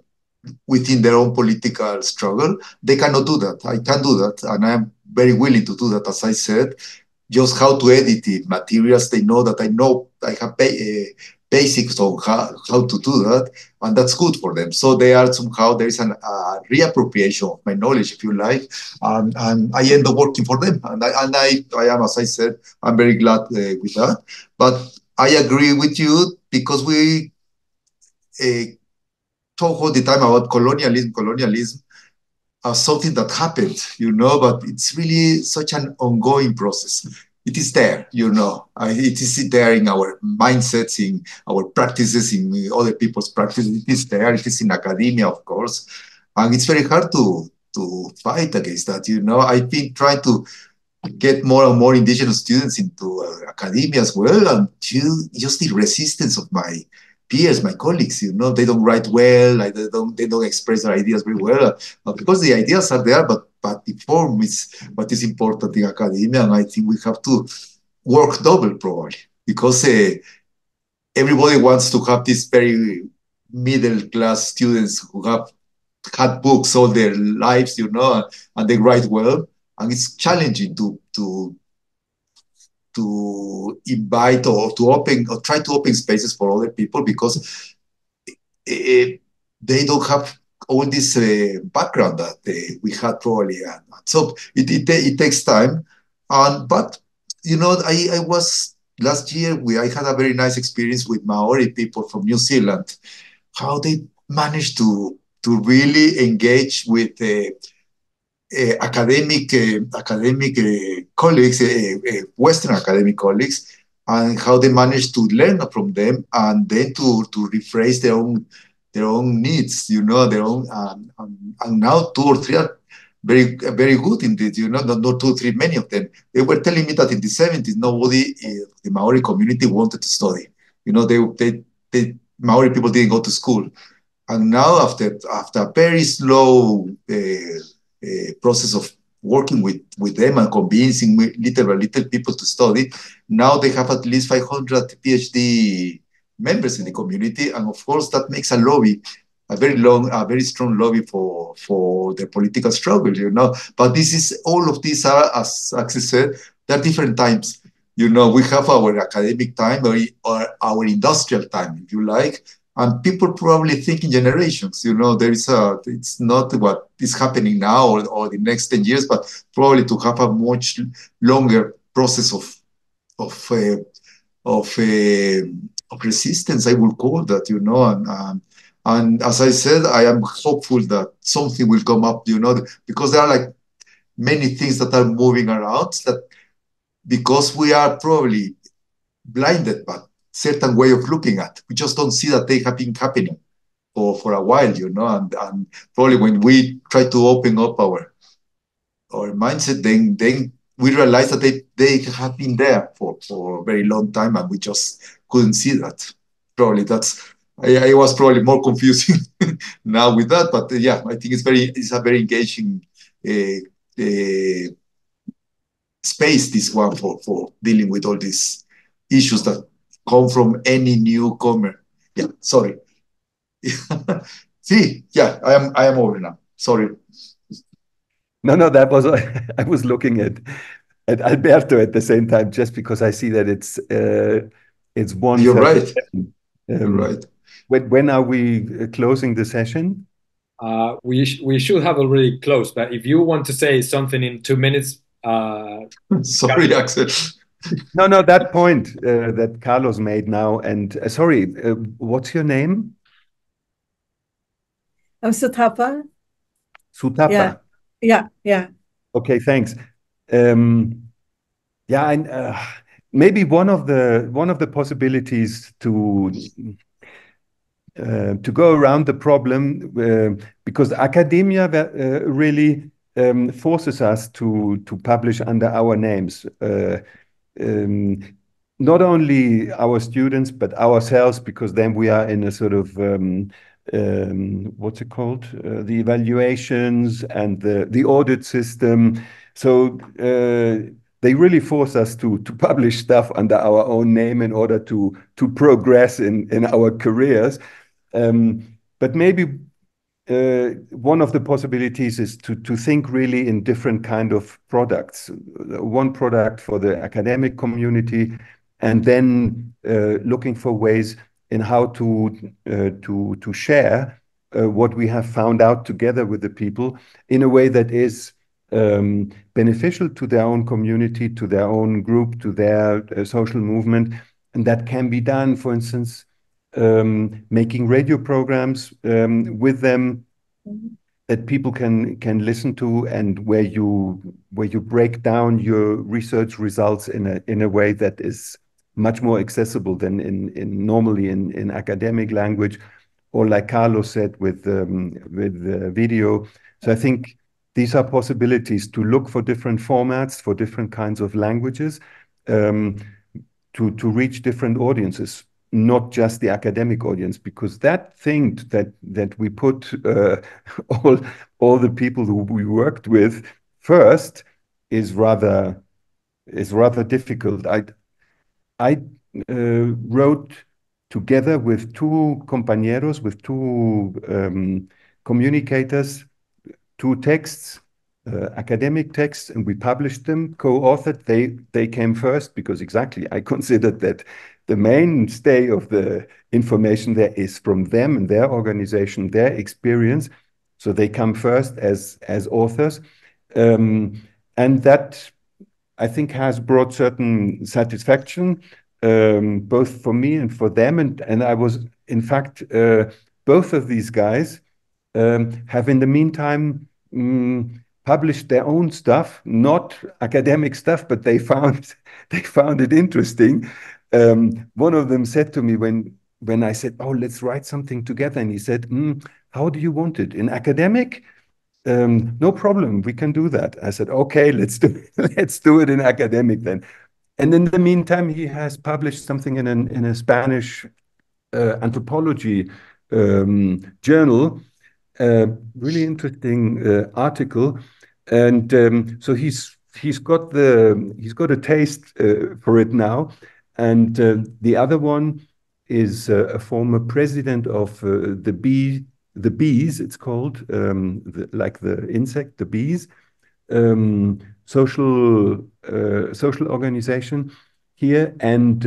within their own political struggle. They cannot do that. I can do that, and I am very willing to do that. As I said, just how to edit the materials. They know that I have basics on how to do that, and that's good for them. So they are somehow, there is an reappropriation of my knowledge, if you like, and I end up working for them. And I am, as I said, I'm very glad with that. But I agree with you, because we talk all the time about colonialism as something that happened, but it's really such an ongoing process. It is there, it is there in our mindsets, in our practices, in other people's practices. It is there. It is in academia, of course, and it's very hard to fight against that. I've been trying to get more and more Indigenous students into academia as well, and just the resistance of my peers, my colleagues, they don't write well, they don't express their ideas very well, because the ideas are there, but the form is what is important in academia, and I think we have to work double, probably, because everybody wants to have these very middle-class students who have had books all their lives, and they write well, and it's challenging to invite or to open or try to open spaces for other people, because they don't have all this background that we had probably. So it takes time. But I was last year. I had a very nice experience with Maori people from New Zealand. How they managed to really engage with academic colleagues, Western academic colleagues, and how they managed to learn from them, and then to rephrase their own needs, their own, and now 2 or 3 are very very good indeed, not 2 or 3, many of them. They were telling me that in the 70s, nobody, the Maori community wanted to study. They Maori people didn't go to school, and now after a very slow process of working with them and convincing little by little people to study, now they have at least 500 PhD members in the community, and of course that makes a lobby, a very strong lobby for the political struggle, But all of these are, as Axel said, they're different times. We have our academic time or our industrial time, if you like, and people probably think in generations. It's not what is happening now or the next 10 years, but probably to have a much longer process of resistance, I would call that, and as I said, I am hopeful that something will come up, because there are like many things that are moving around that because we are probably blinded by certain way of looking at. We just don't see that they have been happening for a while, and probably when we try to open up our mindset, then we realize that they have been there for a very long time, and we just couldn't see that. Probably I was probably more confusing now with that, but yeah, I think it's a very engaging space, this one, for dealing with all these issues that come from any newcomer. Yeah, sorry. See, yeah, I am over now. Sorry. No, that was I was looking at Alberto at the same time, just because I see that it's You're right. 1:37. You're right. When are we closing the session? We should have already closed, but if you want to say something in 2 minutes, sorry, Axel. No, that point that Carlos made now, and sorry, what's your name? I'm Sutapa. Sutapa. Yeah. Okay, thanks. Yeah, and maybe one of the possibilities to go around the problem, because academia really forces us to publish under our names. Not only our students, but ourselves, because then we are in a sort of what's it called? The evaluations and the audit system. So they really force us to publish stuff under our own name in order to progress in our careers. But maybe one of the possibilities is to think really in different kind of products. One product for the academic community, and then looking for ways in how to share what we have found out together with the people in a way that is beneficial to their own community, to their own group, to their social movement. And that can be done, for instance, making radio programs with them that people can listen to, and where you break down your research results in a way that is much more accessible than normally in academic language, or like Carlos said, with video. So I think these are possibilities to look for different formats, for different kinds of languages, to reach different audiences, not just the academic audience, because that thing that we put all the people who we worked with first is rather difficult. I wrote together with two compañeros, with two communicators, two texts, academic texts, and we published them, co-authored. They came first because exactly I considered that the mainstay of the information there is from them and their organization, their experience. So they come first as authors. And that, I think, has brought certain satisfaction, both for me and for them. And I was, in fact, both of these guys have in the meantime published their own stuff, not academic stuff, but they found it interesting. One of them said to me when I said, "Oh, let's write something together," and he said, "How do you want it? In academic?" No problem, we can do that. I said, "Okay, let's do it in academic then." And in the meantime, he has published something in a Spanish anthropology journal. Really interesting article, and so he's got a taste for it now. And the other one is a former president of the bees. It's called like the insect, the bees, social organization here, and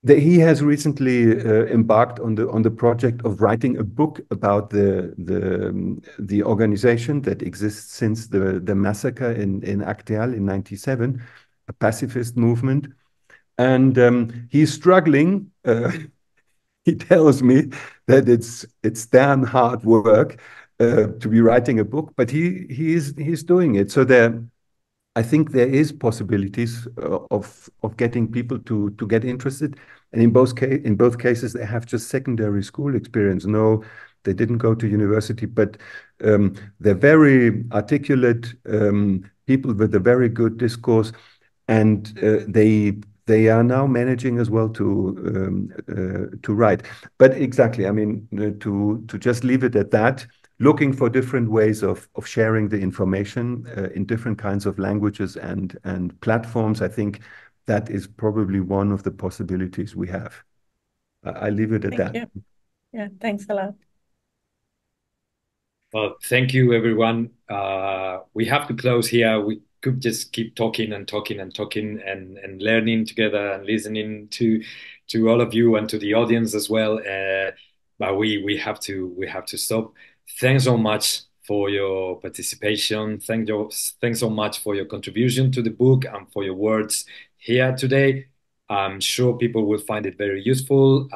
he has recently embarked on the project of writing a book about the organization that exists since the massacre in Acteal in '97, a pacifist movement, and he's struggling. He tells me that it's damn hard work to be writing a book, but he's doing it. So I think there is possibilities of getting people to get interested. And in both cases, they have just secondary school experience. No, they didn't go to university, but they're very articulate people with a very good discourse, and they are now managing as well to write. But exactly, I mean, to just leave it at that, looking for different ways of sharing the information in different kinds of languages and platforms. I think that is probably one of the possibilities we have. I leave it at that. Thank you. Yeah, thanks a lot. Well, thank you, everyone. We have to close here. We could just keep talking and talking and talking and learning together and listening to all of you and to the audience as well. But we have to stop. Thanks so much for your participation. Thanks so much for your contribution to the book and for your words here today. I'm sure people will find it very useful.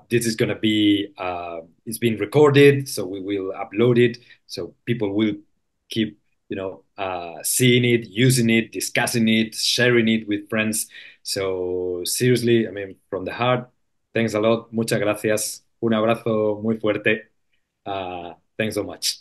This is going to be, it's been recorded, so we will upload it. So people will keep, seeing it, using it, discussing it, sharing it with friends. So seriously, I mean, from the heart, thanks a lot. Muchas gracias. Un abrazo muy fuerte. Thanks so much.